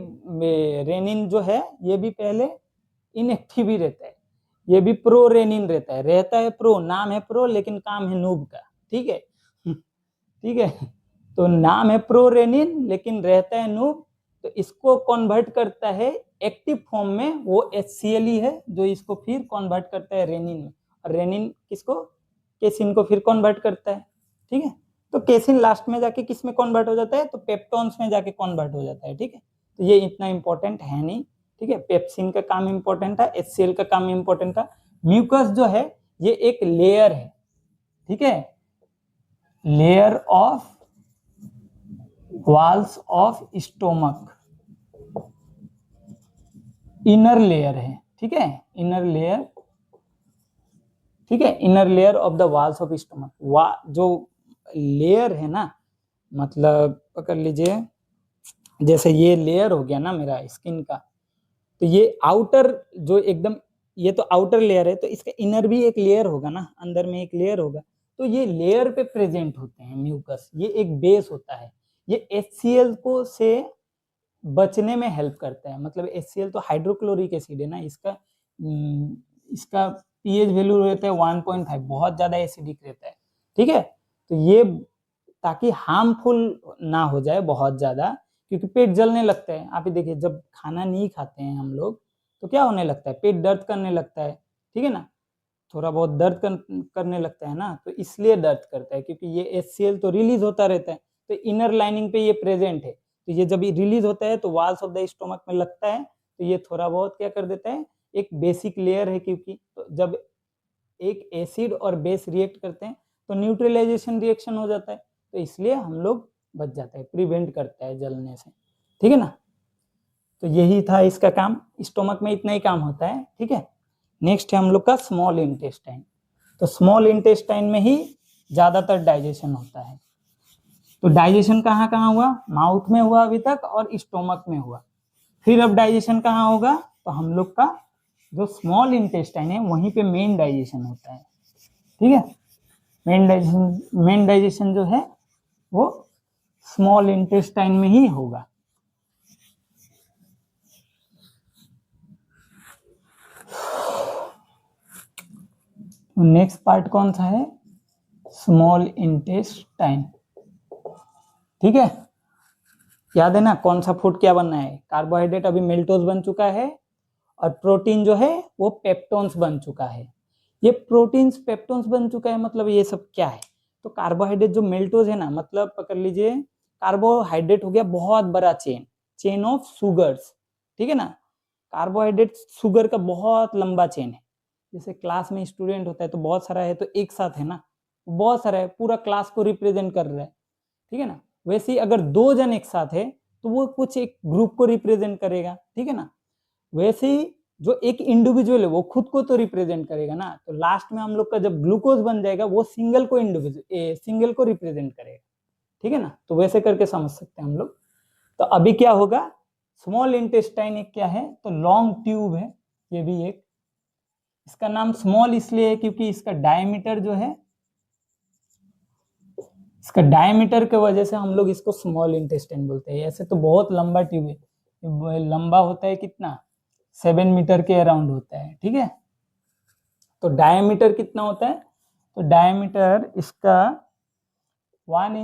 S1: रेनिन जो है, ये भी पहले इनएक्टिव ही रहता है, ये भी प्रो रेनिन रहता है प्रो, नाम है प्रो लेकिन काम है नूब का। ठीक है, ठीक है, तो नाम है प्रो रेनिन लेकिन रहता है नूब, तो इसको कन्वर्ट करता है एक्टिव फॉर्म में, वो HCl ही है जो इसको फिर कन्वर्ट करता है रेनिन में, और रेनिन किसको, केसिन को फिर कन्वर्ट करता है। ठीक है, तो केसिन लास्ट में जाके किस में कन्वर्ट हो जाता है, तो पेप्टोन्स में जाके कन्वर्ट हो जाता है। ठीक है, तो ये इतना इंपॉर्टेंट है नहीं। ठीक है, पेप्सिन का काम इंपॉर्टेंट था, HCl का काम इंपॉर्टेंट था। म्यूकस जो है ये एक लेयर है। ठीक है, layer of walls of stomach, inner layer है। ठीक है, इनर लेयर, ठीक है, inner layer of the walls of stomach. जो लेयर है ना, मतलब पकड़ लीजिए, जैसे ये लेयर हो गया ना मेरा स्किन का, तो ये आउटर जो एकदम, ये तो आउटर लेयर है, तो इसका इनर भी एक लेयर होगा ना, अंदर में एक लेयर होगा, तो ये लेयर पे प्रेजेंट होते हैं म्यूकस, ये एक बेस होता है, ये HCl को से बचने में हेल्प करता है। मतलब HCl तो हाइड्रोक्लोरिक एसिड है ना, इसका pH वैल्यू रहता है 1.5, बहुत ज्यादा एसिडिक रहता है। ठीक है, तो ये ताकि हार्मफुल ना हो जाए बहुत ज्यादा, क्योंकि पेट जलने लगता है। आप ही देखिए, जब खाना नहीं खाते हैं हम लोग तो क्या होने लगता है, पेट दर्द करने लगता है। ठीक है ना, थोड़ा बहुत दर्द करने लगता है ना, तो इसलिए दर्द करता है क्योंकि ये HCl तो रिलीज होता रहता है, तो इनर लाइनिंग पे ये प्रेजेंट है, तो ये जब रिलीज होता है तो वॉल्स ऑफ द स्टोमक में लगता है, तो ये थोड़ा बहुत क्या कर देता है, एक बेसिक लेयर है, क्योंकि तो जब एक एसिड और बेस रिएक्ट करते हैं तो न्यूट्रलाइजेशन रिएक्शन हो जाता है, तो इसलिए हम लोग बच जाता है, प्रिवेंट करता है जलने से। ठीक है ना, तो यही था इसका काम, स्टोमक में इतना ही काम होता है। ठीक है, नेक्स्ट है हम लोग का स्मॉल इंटेस्टाइन। तो स्मॉल इंटेस्टाइन में ही ज़्यादातर डाइजेशन होता है। तो डाइजेशन कहाँ कहाँ हुआ? माउथ में हुआ अभी तक और स्टोमक में हुआ। फिर अब डाइजेशन कहाँ होगा? तो हम लोग का जो स्मॉल इंटेस्टाइन है वहीं पे मेन डाइजेशन होता है। ठीक है, मेन डाइजेशन जो है वो स्मॉल इंटेस्टाइन में ही होगा। तो नेक्स्ट पार्ट कौन सा है? Small intestine. ठीक है, याद है ना कौन सा फूड क्या बनना है? कार्बोहाइड्रेट अभी मेल्टोज बन चुका है और प्रोटीन जो है वो पेप्टोन्स बन चुका है। ये प्रोटीन्स पेप्टोन्स बन चुका है मतलब ये सब क्या है? तो कार्बोहाइड्रेट जो मेल्टोज है ना, मतलब पकड़ लीजिए कार्बोहाइड्रेट हो गया बहुत बड़ा चेन ऑफ सुगर्स। ठीक है ना, कार्बोहाइड्रेट शुगर का बहुत लंबा चेन है। जैसे क्लास में स्टूडेंट होता है तो बहुत सारा है, तो एक साथ है ना, बहुत सारा है, पूरा क्लास को रिप्रेजेंट कर रहा है। ठीक है ना, वैसे ही अगर दो जन एक साथ है तो वो कुछ एक ग्रुप को रिप्रेजेंट करेगा। ठीक है ना, वैसे ही जो एक इंडिविजुअल है वो खुद को तो रिप्रेजेंट करेगा ना। तो लास्ट में हम लोग का जब ग्लूकोज बन जाएगा वो सिंगल को रिप्रेजेंट करेगा। ठीक है ना, तो वैसे करके समझ सकते हैं हम लोग। तो अभी क्या होगा? स्मॉल इंटेस्टाइन एक क्या है? तो लॉन्ग ट्यूब है। ये भी एक, इसका नाम स्मॉल इसलिए है क्योंकि इसका डायमीटर जो है, इसका डायमीटर की वजह से हम लोग इसको स्मॉल इंटेस्टाइन बोलते हैं। ऐसे तो बहुत लंबा ट्यूब है, लंबा होता है कितना? 7 मीटर के अराउंड होता है। ठीक है, तो डायमीटर कितना होता है? तो डायमीटर इसका 1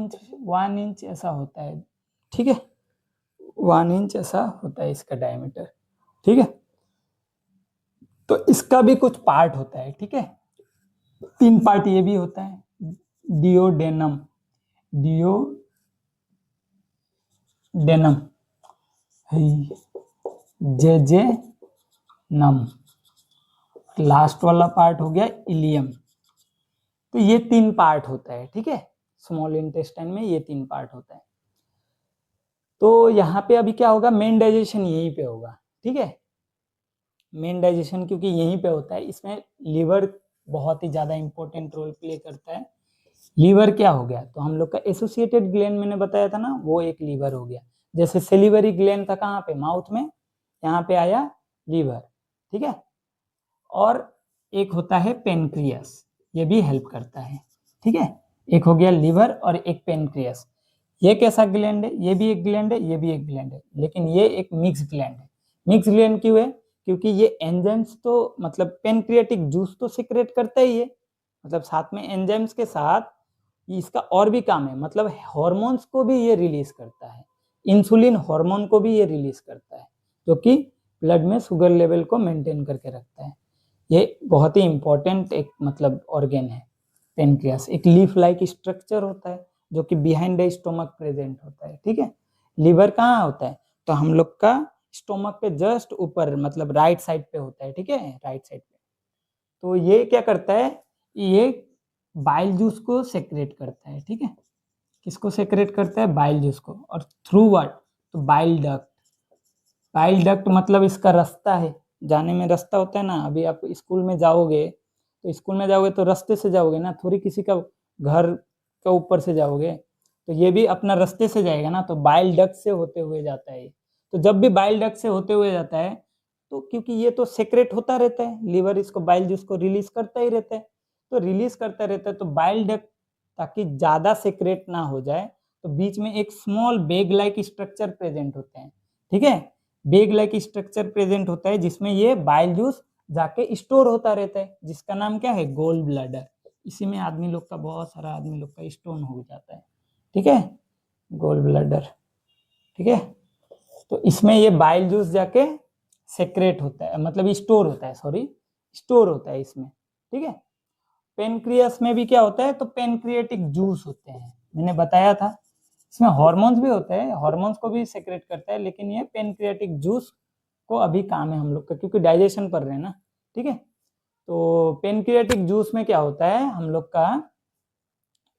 S1: इंच ऐसा होता है। ठीक है, 1 इंच ऐसा होता है इसका डायमीटर। ठीक है, तो इसका भी कुछ पार्ट होता है। ठीक है, 3 पार्ट ये भी होता है। डिओडेनम जे नम, लास्ट वाला पार्ट हो गया इलियम। तो ये 3 पार्ट होता है। ठीक है, स्मॉल इंटेस्टाइन में ये 3 पार्ट होता है। तो यहाँ पे अभी क्या होगा? मेन डाइजेशन यहीं पे होगा। ठीक है, मेन डाइजेशन क्योंकि यहीं पे होता है, इसमें लीवर बहुत ही ज्यादा इंपॉर्टेंट रोल प्ले करता है। लीवर क्या हो गया? तो हम लोग का एसोसिएटेड ग्लैंड मैंने बताया था ना, वो एक लीवर हो गया। जैसे सेलिवरी ग्लैंड था कहाँ पे? माउथ में, यहाँ पे आया लीवर। ठीक है, और एक होता है पेनक्रियास, ये भी हेल्प करता है। ठीक है, एक हो गया लीवर और एक पेनक्रियास। ये कैसा ग्लैंड है? ये भी एक ग्लैंड है, ये भी एक ग्लैंड है, लेकिन ये एक मिक्स ग्लैंड है। मिक्स ग्लैंड क्यों है? क्योंकि ये एंजाइम्स तो मतलब पेनक्रियाटिक जूस तो सिक्रेट करता ही है, मतलब साथ में एंजाइम्स के साथ इसका और भी काम है, मतलब हार्मोन्स को भी ये रिलीज करता है। इंसुलिन हार्मोन को भी ये रिलीज करता है, जो कि ब्लड में शुगर लेवल को मेंटेन करके रखता है। ये बहुत ही इंपॉर्टेंट एक मतलब ऑर्गेन है पेनक्रियास। एक लीफ लाइक स्ट्रक्चर होता है जो कि बिहाइंड द स्टोमक प्रेजेंट होता है। ठीक है, लीवर कहाँ होता है? तो हम लोग का स्टोमक पे जस्ट ऊपर, मतलब राइट साइड पे होता है। ठीक है, राइट साइड पे। तो ये क्या करता है? ये बाइल जूस को सेक्रेट करता है। ठीक है, किसको सेक्रेट करता है? बाइल जूस को। और थ्रू व्हाट? तो बाइल डक्ट। बाइल डक्ट मतलब इसका रास्ता है, जाने में रास्ता होता है ना। अभी आप स्कूल में जाओगे तो रास्ते से जाओगे ना, थोड़ी किसी का घर के ऊपर से जाओगे। तो ये भी अपना रास्ते से जाएगा ना, तो बाइल डक्ट से होते हुए जाता है। तो जब भी बाइल डक्ट से होते हुए जाता है, तो क्योंकि ये तो सेक्रेट होता रहता है, लीवर इसको बाइल जूस को रिलीज करता ही रहता है, तो रिलीज करता रहता है। तो बाइल डक्ट ताकि ज्यादा सेक्रेट ना हो जाए, तो बीच में एक small bag like structure present होते हैं। ठीक है, बेग लाइक स्ट्रक्चर प्रेजेंट होता है जिसमें ये बाइल जूस जाके स्टोर होता रहता है, जिसका नाम क्या है? Gall bladder. इसी में आदमी लोग का, बहुत सारा आदमी लोग का स्टोन हो जाता है। ठीक है, गोल ब्लैडर। ठीक है, तो इसमें ये बाइल जूस जाके सेक्रेट होता है, मतलब स्टोर होता है, सॉरी, स्टोर होता है इसमें। ठीक है, पेनक्रियास में भी क्या होता है? तो पेनक्रियाटिक जूस होते हैं, मैंने बताया था। इसमें हार्मोन्स भी होते हैं, हार्मोन्स को भी सेक्रेट करता है, लेकिन ये पेनक्रियाटिक जूस को अभी काम है हम लोग का, क्योंकि डाइजेशन कर रहे हैं ना। ठीक है, तो पेनक्रियाटिक जूस में क्या होता है? हम लोग का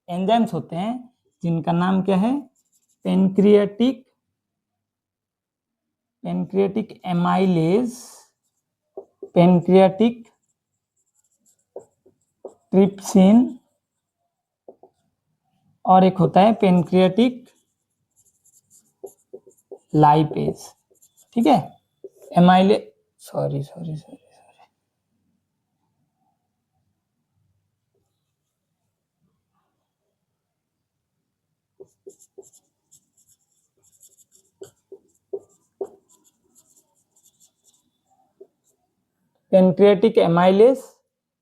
S1: एंजाइम्स होते हैं जिनका नाम क्या है? पेनक्रियाटिक एमाइलेज, पेनक्रियाटिक ट्रिप्सिन और एक होता है पेनक्रियाटिक लाइपेज, ठीक है। एमाइले sorry sorry sorry pancreatic amylase,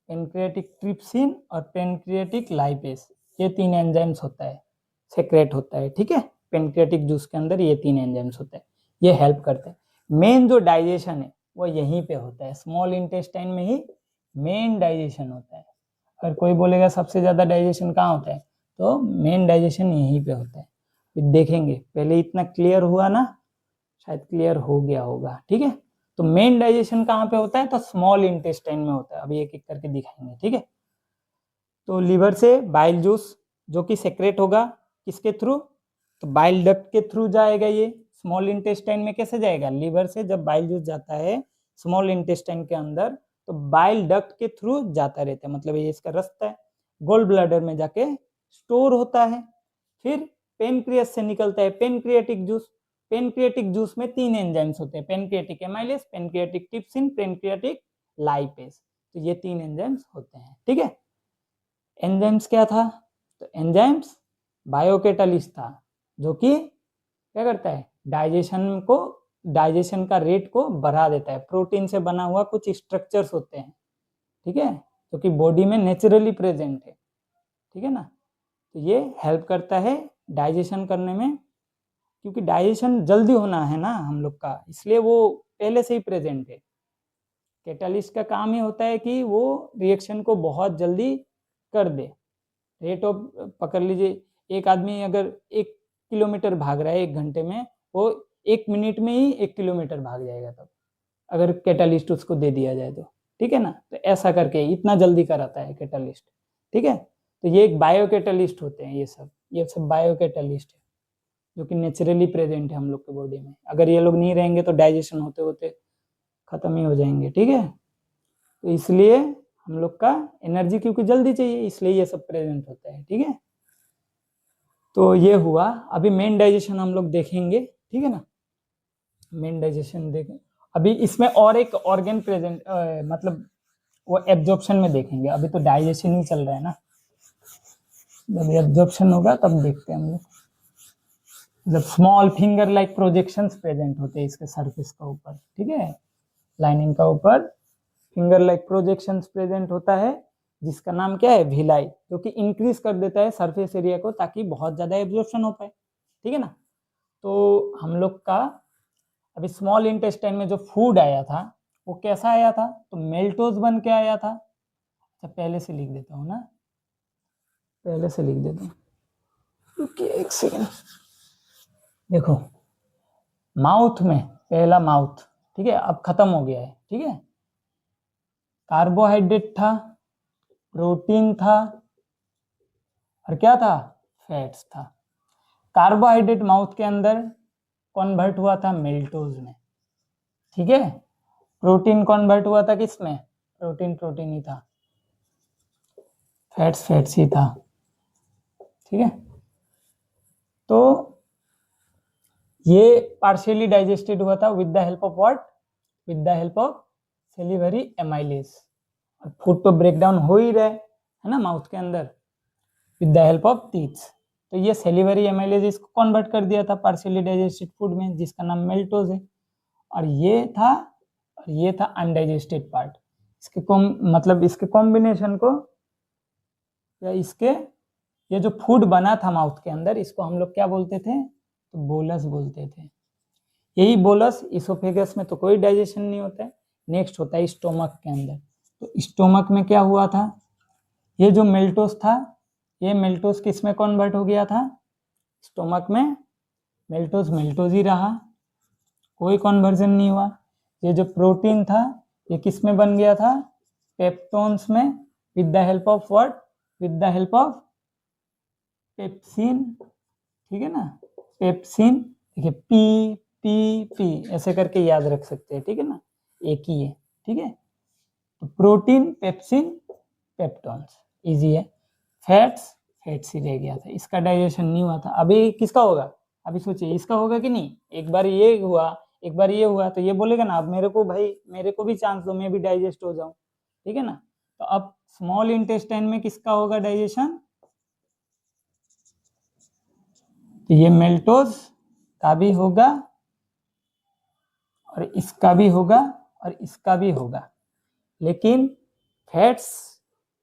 S1: pancreatic trypsin और पेनक्रियाटिक लाइपेज, ये 3 एंजाइम्स होता है, सेक्रेट होता है, ठीक है। पेनक्रियाटिक जूस के अंदर ये 3 एंजाइम्स होते हैं, ये हेल्प करते हैं। मेन जो डाइजेशन है वो यहीं पे होता है, स्मॉल इंटेस्टाइन में ही मेन डाइजेशन होता है। अगर कोई बोलेगा सबसे ज्यादा डाइजेशन कहाँ होता है, तो मेन डाइजेशन यहीं पे होता है। फिर देखेंगे, पहले इतना क्लियर हुआ ना, शायद क्लियर हो गया होगा, ठीक है। तो मेन डाइजेशन कहाँ पे होता है, तो स्मॉल इंटेस्टाइन में होता है। अभी एक एक करके दिखाएंगे, ठीक है। तो लीवर से बाइल जूस जो कि सेक्रेट होगा किसके थ्रू, तो बाइल डक्ट के थ्रू जाएगा। ये स्मॉल इंटेस्टाइन में कैसे जाएगा, लीवर से जब बाइल जूस जाता है स्मॉल इंटेस्टाइन के अंदर, तो बाइल डक्ट के थ्रू जाता रहता है, मतलब ये इसका रास्ता है। गोल ब्लैडर में जाके स्टोर होता है। फिर पेनक्रियास से निकलता है पेनक्रियाटिक जूस। पेनक्रियाटिक जूस में 3 एंजाइम्स होते हैं, pancreatic amylase, pancreatic trypsin, pancreatic lipase. तो ये 3 एंजाइम्स होते हैं, ठीक है। एंजाइम्स क्या था, तो एंजाइम्स बायोकेटालिस्ट था, जो कि क्या करता है, डाइजेशन का रेट को बढ़ा देता है। प्रोटीन से बना हुआ कुछ स्ट्रक्चर्स होते हैं, ठीक है, जो कि बॉडी में नेचुरली प्रेजेंट है, ठीक है ना। तो ये हेल्प करता है डाइजेशन करने में, क्योंकि डाइजेशन जल्दी होना है ना हम लोग का, इसलिए वो पहले से ही प्रेजेंट है। कैटालिस्ट का काम ही होता है कि वो रिएक्शन को बहुत जल्दी कर दे। रेट ऑफ, पकड़ लीजिए, एक आदमी अगर 1 किलोमीटर भाग रहा है 1 घंटे में, वो 1 मिनट में ही 1 किलोमीटर भाग जाएगा, तब अगर कैटालिस्ट उसको दे दिया जाए तो, ठीक है ना। तो ऐसा करके इतना जल्दी कराता है कैटालिस्ट, ठीक है। तो ये एक बायो कैटालिस्ट होते हैं, ये सब बायो कैटालिस्ट है, जो कि नेचुरली प्रेजेंट है हम लोग के बॉडी में। अगर ये लोग नहीं रहेंगे तो डाइजेशन होते होते खत्म ही हो जाएंगे, ठीक है। तो इसलिए हम लोग का एनर्जी क्योंकि जल्दी चाहिए, इसलिए ये सब प्रेजेंट होता है, ठीक है। तो ये हुआ, अभी मेन डाइजेशन हम लोग देखेंगे, ठीक है ना। मेन डाइजेशन देखें, अभी इसमें और एक ऑर्गन प्रेजेंट, मतलब वो एब्जॉर्प्शन में देखेंगे। अभी तो डाइजेशन ही चल रहा है ना, जब एब्जॉर्प्शन होगा तब देखते हैं हम लोग। जब small finger like projections present होते हैं इसके सरफेस का ऊपर, ठीक है, लाइनिंग का ऊपर फिंगर लाइक प्रोजेक्शंस प्रेजेंट होता है, जिसका नाम क्या है, विलाई, जो कि इंक्रीज कर देता है सरफेस एरिया को, ताकि बहुत ज्यादा एब्जॉर्प्शन हो पाए, ठीक है ना। तो हम लोग का अभी स्मॉल इंटेस्टाइन में जो फूड आया था वो कैसा आया था, तो मेल्टोज बन के आया था। अच्छा, पहले से लिख देता हूँ ना, पहले से लिख देता हूँ, रुकिए एक सेकेंड। देखो, माउथ में पहला माउथ, ठीक है, अब खत्म हो गया है, ठीक है। कार्बोहाइड्रेट था, प्रोटीन था, और क्या था, फैट्स था। कार्बोहाइड्रेट माउथ के अंदर कन्वर्ट हुआ था मेल्टोज में, ठीक है। प्रोटीन कन्वर्ट हुआ था किस में, प्रोटीन ही था, फैट्स ही था, ठीक है। तो ये पार्शियली डाइजेस्टेड हुआ था with the help of what, with the help of salivary amylase. और फूड तो ब्रेक डाउन हो ही रहा है ना माउथ के अंदर, with the help of teeths. तो ये सेलिवरी एमाइलेज इसको कन्वर्ट कर दिया था पार्शियली डाइजेस्टेड फूड में, जिसका नाम मेल्टोज है। और ये था अनडाइजेस्टेड पार्ट। इसके मतलब इसके कॉम्बिनेशन को, या इसके, ये जो फूड बना था माउथ के अंदर, इसको हम लोग क्या बोलते थे, तो बोलस बोलते थे। यही बोलस, इसोफेगस में तो कोई डाइजेशन नहीं होता है, नेक्स्ट होता है स्टोमक के अंदर। तो स्टोमक में क्या हुआ था, ये जो मेल्टोस था, ये मेल्टोस किस में कन्वर्ट हो गया था, स्टोमक में मेल्टोस ही रहा, कोई कन्वर्जन नहीं हुआ। ये जो प्रोटीन था ये किस में बन गया था, पेप्टोन्स में, with the help of what, with the help of pepsin, ठीक है ना, पेप्सिन। देखिए पी पी पी ऐसे करके याद रख सकते हैं, ठीक है ना, एक ही है, ठीक है। तो प्रोटीन, पेप्सिन, पेप्टोन्स, इजी है। फैट्स फैट्स ही रह गया था, इसका डाइजेशन नहीं हुआ था। अभी किसका होगा, अभी सोचिए इसका होगा कि नहीं। एक बार ये हुआ, एक बार ये हुआ, तो ये बोलेगा ना अब मेरे को भाई मेरे को भी चांस दो, मैं भी डाइजेस्ट हो जाऊं, ठीक है ना। तो अब स्मॉल इंटेस्टाइन में किसका होगा डाइजेशन, तो ये मेल्टोज का भी होगा और इसका भी होगा और इसका भी होगा। लेकिन फैट्स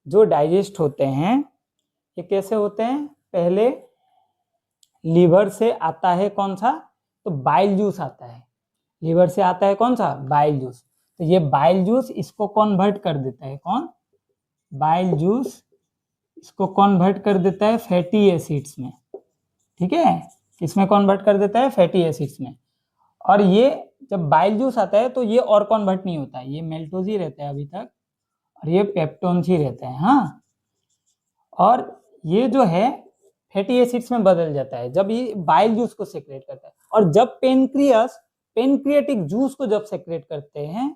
S1: जो डाइजेस्ट होते हैं ये कैसे होते हैं, पहले लीवर से आता है कौन सा, तो बाइल जूस आता है, लीवर से आता है कौन सा, बाइल जूस। तो ये बाइल जूस इसको कन्वर्ट कर देता है, कौन, बाइल जूस इसको कन्वर्ट कर देता है फैटी एसिड्स में, ठीक है, किसमें कन्वर्ट कर देता है, फैटी एसिड्स में। और ये जब बाइल जूस आता है तो ये और कन्वर्ट नहीं होता है, ये मेल्टोज ही रहता है अभी तक और ये पेप्टोन्स ही रहता है, हाँ। और ये जो है फैटी एसिड्स में बदल जाता है जब ये बाइल जूस को सेक्रेट करता है। और जब पेनक्रियाटिक जूस को जब सेक्रेट करते हैं,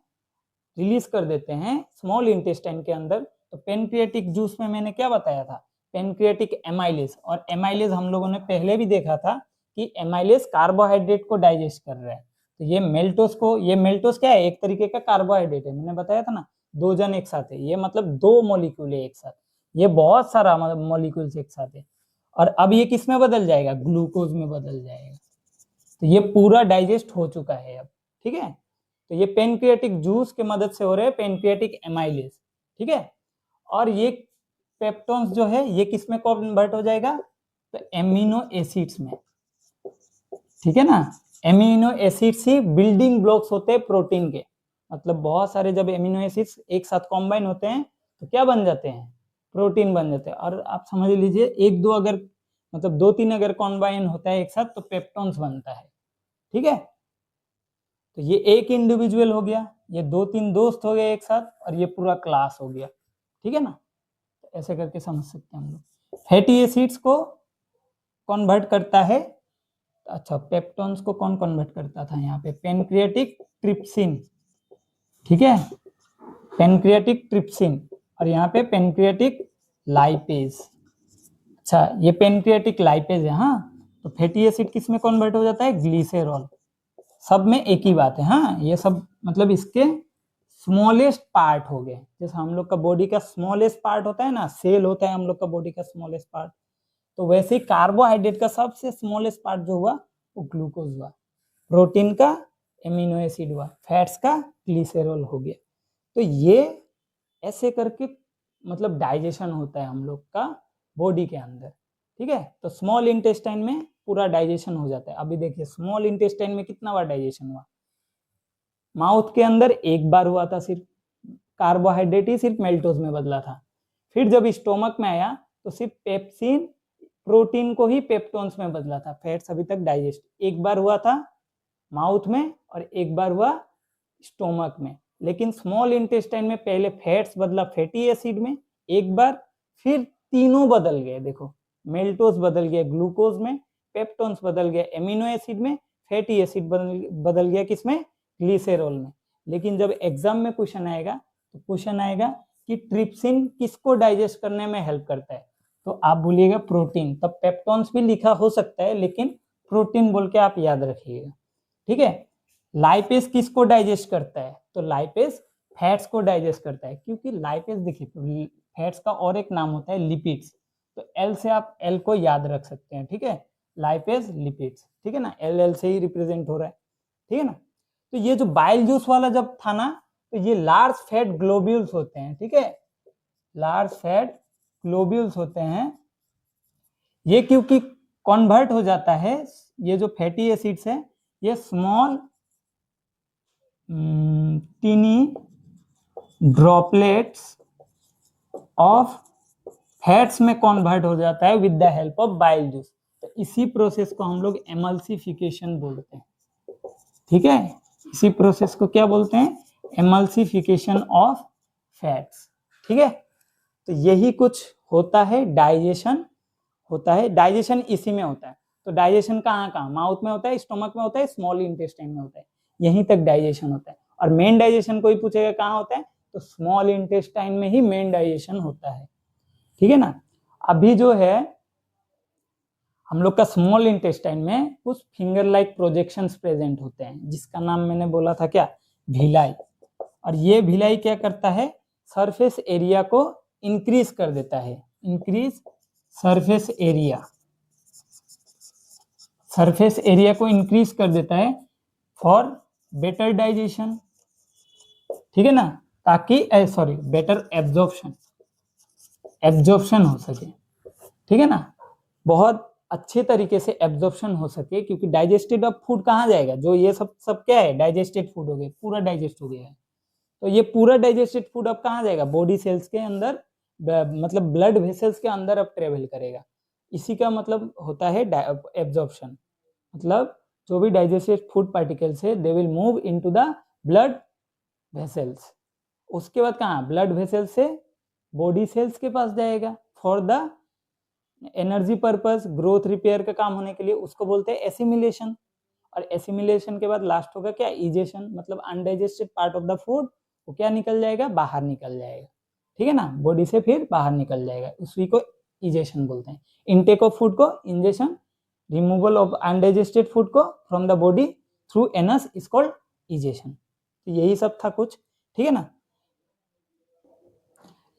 S1: रिलीज कर देते हैं स्मॉल इंटेस्टाइन के अंदर, तो पेनक्रियाटिक जूस में मैंने क्या बताया था, पेनक्रियाटिक एमाइलेज। और एमाइलेज हम लोगों ने पहले भी देखा था कि एमाइलेज कार्बोहाइड्रेट को डाइजेस्ट कर रहा है। तो ये मेल्टोस क्या है, एक तरीके का कार्बोहाइड्रेट है, मैंने बताया था ना, दो जन एक साथ है, ये मतलब दो मॉलिक्यूल है एक साथ, ये बहुत सारा मॉलिक्यूल्स एक साथ है। और अब ये किस में बदल जाएगा, ग्लूकोज में बदल जाएगा। तो ये पूरा डाइजेस्ट हो चुका है अब, ठीक है। तो ये पेनक्रियाटिक जूस के मदद से हो रहे हैं, पेनक्रियाटिक एमाइलेज, ठीक है। और ये पेप्टोन्स जो है ये किस में कन्वर्ट हो जाएगा, तो एमिनो एसिड्स में, ठीक है ना। एमिनो एसिड्स ही बिल्डिंग ब्लॉक्स होते हैं प्रोटीन के, मतलब बहुत सारे जब एमिनो एसिड्स एक साथ कॉम्बाइन होते हैं तो क्या बन जाते हैं, प्रोटीन बन जाते हैं। और आप समझ लीजिए एक दो अगर मतलब दो तीन अगर कॉम्बाइन होता है एक साथ तो पेप्टोन्स बनता है, ठीक है। तो ये एक इंडिविजुअल हो गया, ये दो तीन दोस्त हो गए एक साथ, और ये पूरा क्लास हो गया, ठीक है ना। तो ऐसे करके समझ सकते हैं हम लोग। फैटी एसिड्स को कन्वर्ट करता है, अच्छा पेप्टोन्स को कौन कन्वर्ट करता था यहाँ पे, पेनक्रियाटिक ट्रिप्सिन, ठीक है, पेनक्रियाटिक ट्रिप्सिन। और यहाँ पे पेनक्रियाटिक लाइपेज, अच्छा ये पेनक्रियाटिक लाइपेज है, हाँ। तो फैटी एसिड किस में कन्वर्ट हो जाता है, ग्लिसरॉल। सब में एक ही बात है, हाँ, ये सब मतलब इसके स्मॉलेस्ट पार्ट हो गए। जैसे हम लोग का बॉडी का स्मॉलेस्ट पार्ट होता है ना, सेल होता है हम लोग का बॉडी का स्मॉलेस्ट पार्ट, तो वैसे ही कार्बोहाइड्रेट का सबसे स्मॉलेस्ट पार्ट जो हुआ वो ग्लूकोज हुआ, प्रोटीन का एमिनो एसिड हुआ, फैट्स का ग्लिसरॉल हो गया। तो ये ऐसे करके मतलब डाइजेशन होता है हम लोग का बॉडी के अंदर, ठीक है। तो स्मॉल इंटेस्टाइन में पूरा डाइजेशन हो जाता है। अभी देखिए स्मॉल इंटेस्टाइन में कितना बार डाइजेशन हुआ, माउथ के अंदर एक बार हुआ था, सिर्फ कार्बोहाइड्रेट ही सिर्फ मेल्टोज में बदला था। फिर जब स्टोमक में आया तो सिर्फ पेप्सिन प्रोटीन को ही पेप्टोन्स में बदला था, फैट्स अभी तक डाइजेस्ट एक बार हुआ था माउथ में और एक बार हुआ स्टोमक में। लेकिन स्मॉल इंटेस्टाइन में पहले फैट्स बदला फैटी एसिड में एक बार, फिर तीनों बदल गए, देखो मेल्टोज बदल गया ग्लूकोज में, पेप्टोन्स बदल गया एमिनो एसिड में, फैटी एसिड बदल गया किसमें, ग्लिसरॉल में। लेकिन जब एग्जाम में क्वेश्चन आएगा तो क्वेश्चन आएगा कि ट्रिप्सिन किसको डाइजेस्ट करने में हेल्प करता है, तो आप बोलिएगा प्रोटीन, तब पेप्टोन्स भी लिखा हो सकता है लेकिन प्रोटीन बोल के आप याद रखिएगा, ठीक है। लाइपेज किसको डाइजेस्ट करता है, तो लाइपेज फैट्स को डाइजेस्ट करता है, क्योंकि लाइपेज देखिए फैट्स का और एक नाम होता है लिपिड्स, तो एल से आप एल को याद रख सकते हैं, ठीक है, लाइपेज लिपिड्स, ठीक है ना, एल से ही रिप्रेजेंट हो रहा है, ठीक है ना। तो ये जो बाइल जूस वाला जब था ना, तो ये लार्ज फैट ग्लोब्यूल्स होते हैं, ठीक है, लार्ज फैट ग्लोब्यूल्स होते हैं। ये क्योंकि कन्वर्ट हो जाता है, ये जो फैटी एसिड्स है ये small tiny droplets of fats में कन्वर्ट हो जाता है with the help of bile juice. तो इसी प्रोसेस को हम लोग एमल्सिफिकेशन बोलते हैं, ठीक है, इसी प्रोसेस को क्या बोलते हैं, एमल्सिफिकेशन ऑफ फैट्स, ठीक है। तो यही कुछ होता है, डाइजेशन होता है, डाइजेशन इसी में होता है। तो डाइजेशन कहाँ कहाँ, माउथ में होता है, स्टोमक में होता है, स्मॉल इंटेस्टाइन में होता है, यहीं तक डाइजेशन होता है। और मेन डाइजेशन कोई पूछेगा कहाँ होता है, तो स्मॉल इंटेस्टाइन में ही मेन डाइजेशन होता है, ठीक है ना। अभी जो है हम लोग का स्मॉल इंटेस्टाइन में कुछ फिंगर लाइक प्रोजेक्शंस प्रेजेंट होते हैं, जिसका नाम मैंने बोला था क्या, विलाई। और ये विलाई क्या करता है, सरफेस एरिया को इंक्रीज कर देता है, increase surface area, surface area को इंक्रीज कर देता है फॉर बेटर डाइजेशन, ठीक है ना, ताकि सॉरी बेटर एब्जॉर्प्शन, एब्जॉर्प्शन हो सके, ठीक है ना, बहुत अच्छे तरीके से एब्जॉर्प्शन हो सके, क्योंकि डाइजेस्टेड अब फूड कहाँ जाएगा, जो ये सब सब क्या है, डाइजेस्टेड फूड हो गया, पूरा डाइजेस्ट हो गया है, तो ये पूरा डाइजेस्टेड फूड अब कहाँ जाएगा, बॉडी सेल्स के अंदर, मतलब ब्लड वेसल्स के अंदर अब ट्रेवल करेगा। इसी का मतलब होता है एब्जॉर्प्शन, मतलब जो भी डाइजेस्टेड फूड पार्टिकल्स है they will move into the blood vessels, उसके बाद कहाँ, ब्लड वेसल्स से बॉडी सेल्स के पास जाएगा for the energy purpose, growth repair का काम होने के लिए, उसको बोलते हैं एसिमिलेशन। और एसिमिलेशन के बाद लास्ट होगा क्या, इजेशन, मतलब undigested part of the food वो क्या निकल जाएगा, बाहर निकल जाएगा, ठीक है ना, बॉडी से फिर बाहर निकल जाएगा, उसी को इजेशन बोलते हैं। इनटेक ऑफ फूड को ingestion, removal of undigested food को from the body through anus is called egestion. तो यही सब था कुछ, ठीक है ना।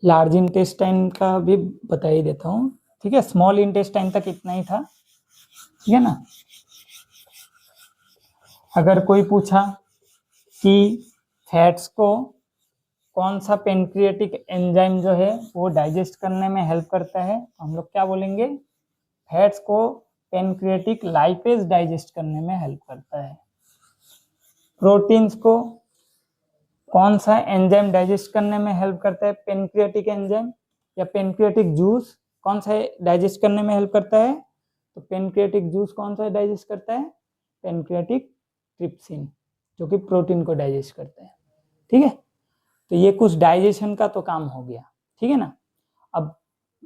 S1: लार्ज इंटेस्टाइन का भी बता ही देता हूँ, ठीक है, स्मॉल इंटेस्टाइन तक इतना ही था, ठीक है ना। अगर कोई पूछा कि फैट्स को कौन सा पेनक्रिएटिक एंजाइम जो है वो डाइजेस्ट करने में हेल्प करता है, तो हम लोग क्या बोलेंगे, फैट्स को पेनक्रिएटिक लाइपेज डाइजेस्ट करने में हेल्प करता है। प्रोटीन्स को कौन सा एंजाइम डाइजेस्ट करने में हेल्प करता है, पेनक्रिएटिक एंजाइम या पेनक्रिएटिक जूस कौन सा डाइजेस्ट करने में हेल्प करता है, तो पेनक्रिएटिक जूस कौन सा डाइजेस्ट करता है, पेनक्रिएटिक ट्रिप्सिन, जो कि प्रोटीन को डाइजेस्ट करता है, ठीक है। तो ये कुछ डाइजेशन का तो काम हो गया, ठीक है ना। अब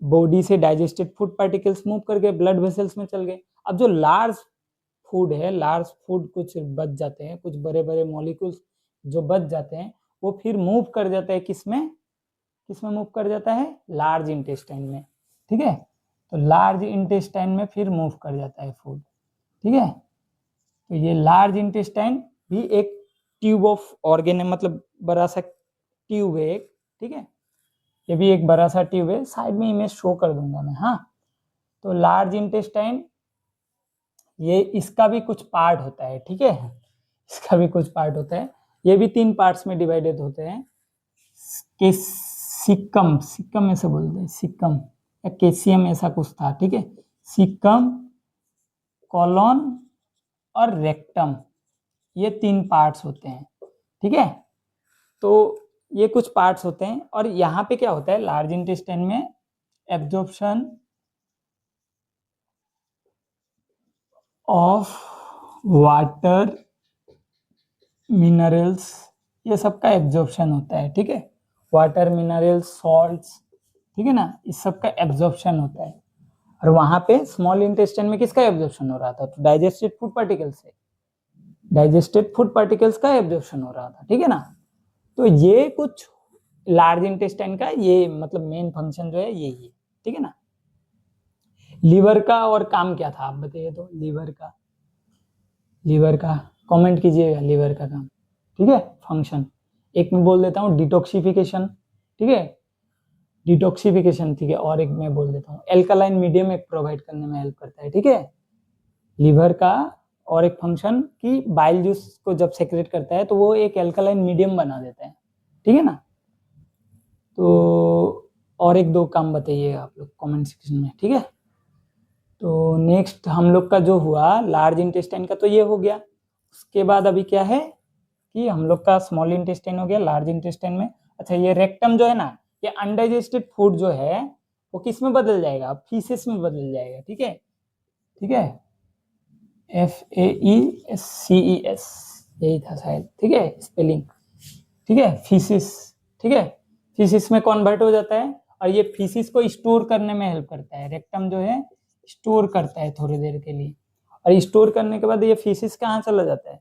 S1: बॉडी से डाइजेस्टेड फूड पार्टिकल्स मूव करके ब्लड वेसल्स में चल गए। अब जो लार्ज फूड है, लार्ज फूड कुछ बच जाते हैं, कुछ बड़े बड़े मॉलिक्यूल्स जो बच जाते हैं वो फिर मूव कर जाता है किसमें, किसमें मूव कर जाता है, लार्ज इंटेस्टाइन में, ठीक है। तो लार्ज इंटेस्टाइन में फिर मूव कर जाता है फूड, ठीक है। तो ये लार्ज इंटेस्टाइन भी एक ट्यूब ऑफ ऑर्गेन है, मतलब बड़ा सा ट्यूब है एक, ठीक है, ये भी एक बड़ा सा ट्यूब है, साइड में इमेज शो कर दूंगा मैं, हाँ। तो लार्ज इंटेस्टाइन ये इसका भी कुछ पार्ट होता है, ठीक है, इसका भी कुछ पार्ट होता है, ये भी 3 पार्ट्स में डिवाइडेड होते हैं, के सिक्कम, सिक्कम ऐसे बोलते हैं, सिक्कम या केसियम ऐसा कुछ था, ठीक है, सिक्कम, कॉलोन और रेक्टम, ये 3 पार्ट्स होते हैं, ठीक है। तो ये कुछ पार्ट्स होते हैं, और यहाँ पे क्या होता है लार्ज इंटेस्टाइन में, एब्जॉर्प्शन ऑफ वाटर, मिनरल्स, ये सब का एब्जॉर्प्शन होता है, ठीक है, वाटर, मिनरल्स, सॉल्ट्स, ठीक है ना, इस सब का एब्जॉर्प्शन होता है। और वहां पे स्मॉल इंटेस्टाइन में किसका एब्जॉर्प्शन हो रहा था, तो डाइजेस्टेड फूड पार्टिकल्स से, डाइजेस्टेड फूड पार्टिकल्स का एब्जॉर्प्शन हो रहा था, ठीक है ना। तो ये कुछ लार्ज इंटेस्टाइन का ये मतलब मेन फंक्शन जो है यही है, ठीक है ना। लीवर का और काम क्या था आप बताइए, तो लीवर का, लीवर का कमेंट कीजिएगा, लीवर का काम, ठीक है, फंक्शन। एक मैं बोल देता हूँ डिटॉक्सिफिकेशन, ठीक है, डिटॉक्सिफिकेशन, ठीक है, और एक मैं बोल देता हूँ एल्कालाइन मीडियम एक प्रोवाइड करने में हेल्प करता है, ठीक है, लीवर का। और एक फंक्शन कि बाइल जूस को जब सेक्रेट करता है तो वो एक एल्कालाइन मीडियम बना देता है, ठीक है ना। तो और एक दो काम बताइए आप लोग कमेंट सेक्शन में, ठीक है। तो नेक्स्ट हम लोग का जो हुआ लार्ज इंटेस्टाइन का तो ये हो गया, उसके बाद अभी क्या है कि हम लोग का स्मॉल इंटेस्टाइन हो गया, लार्ज इंटेस्टाइन में, अच्छा ये रेक्टम जो है ना, ये अनडाइजेस्टेड फूड जो है वो किस में बदल जाएगा, फीसेस में बदल जाएगा, ठीक है, ठीक है, FAECES यही था शायद, ठीक है स्पेलिंग, ठीक है, फीसिस, ठीक है, फीसिस में कन्वर्ट हो जाता है, और ये फीसिस को स्टोर करने में हेल्प करता है, रेक्टम जो है स्टोर करता है थोड़ी देर के लिए, और स्टोर करने के बाद ये फीसिस कहाँ चला जाता है,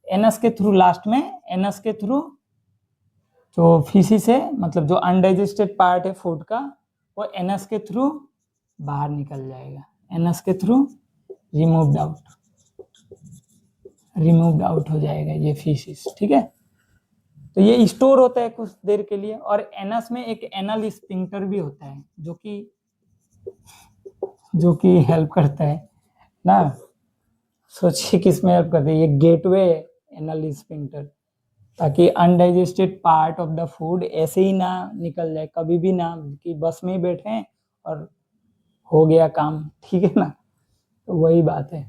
S1: एनस के थ्रू, लास्ट में एनस के थ्रू, जो फीसिस है मतलब जो अनडाइजेस्टेड पार्ट है फूड का, वो एनस के थ्रू बाहर निकल जाएगा, एनस के थ्रू रिमूव्ड आउट हो जाएगा ये फीसिस, ठीक है। तो ये स्टोर होता है कुछ देर के लिए। और एनस में एक एनल स्फिंक्टर भी होता है जो कि हेल्प करता है ना। सोचिए किसमें हेल्प करता है, ये गेटवे एनल स्फिंक्टर, ताकि undigested part of the food ऐसे ही ना निकल जाए कभी भी ना, कि बस में ही बैठे हैं और हो गया काम, ठीक है ना। तो वही बात है।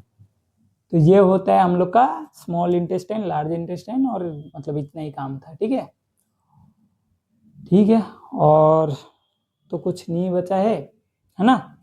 S1: तो ये होता है हम लोग का स्मॉल इंटेस्टाइन, लार्ज इंटेस्टाइन, और मतलब इतना ही काम था, ठीक है। ठीक है, और तो कुछ नहीं बचा है ना।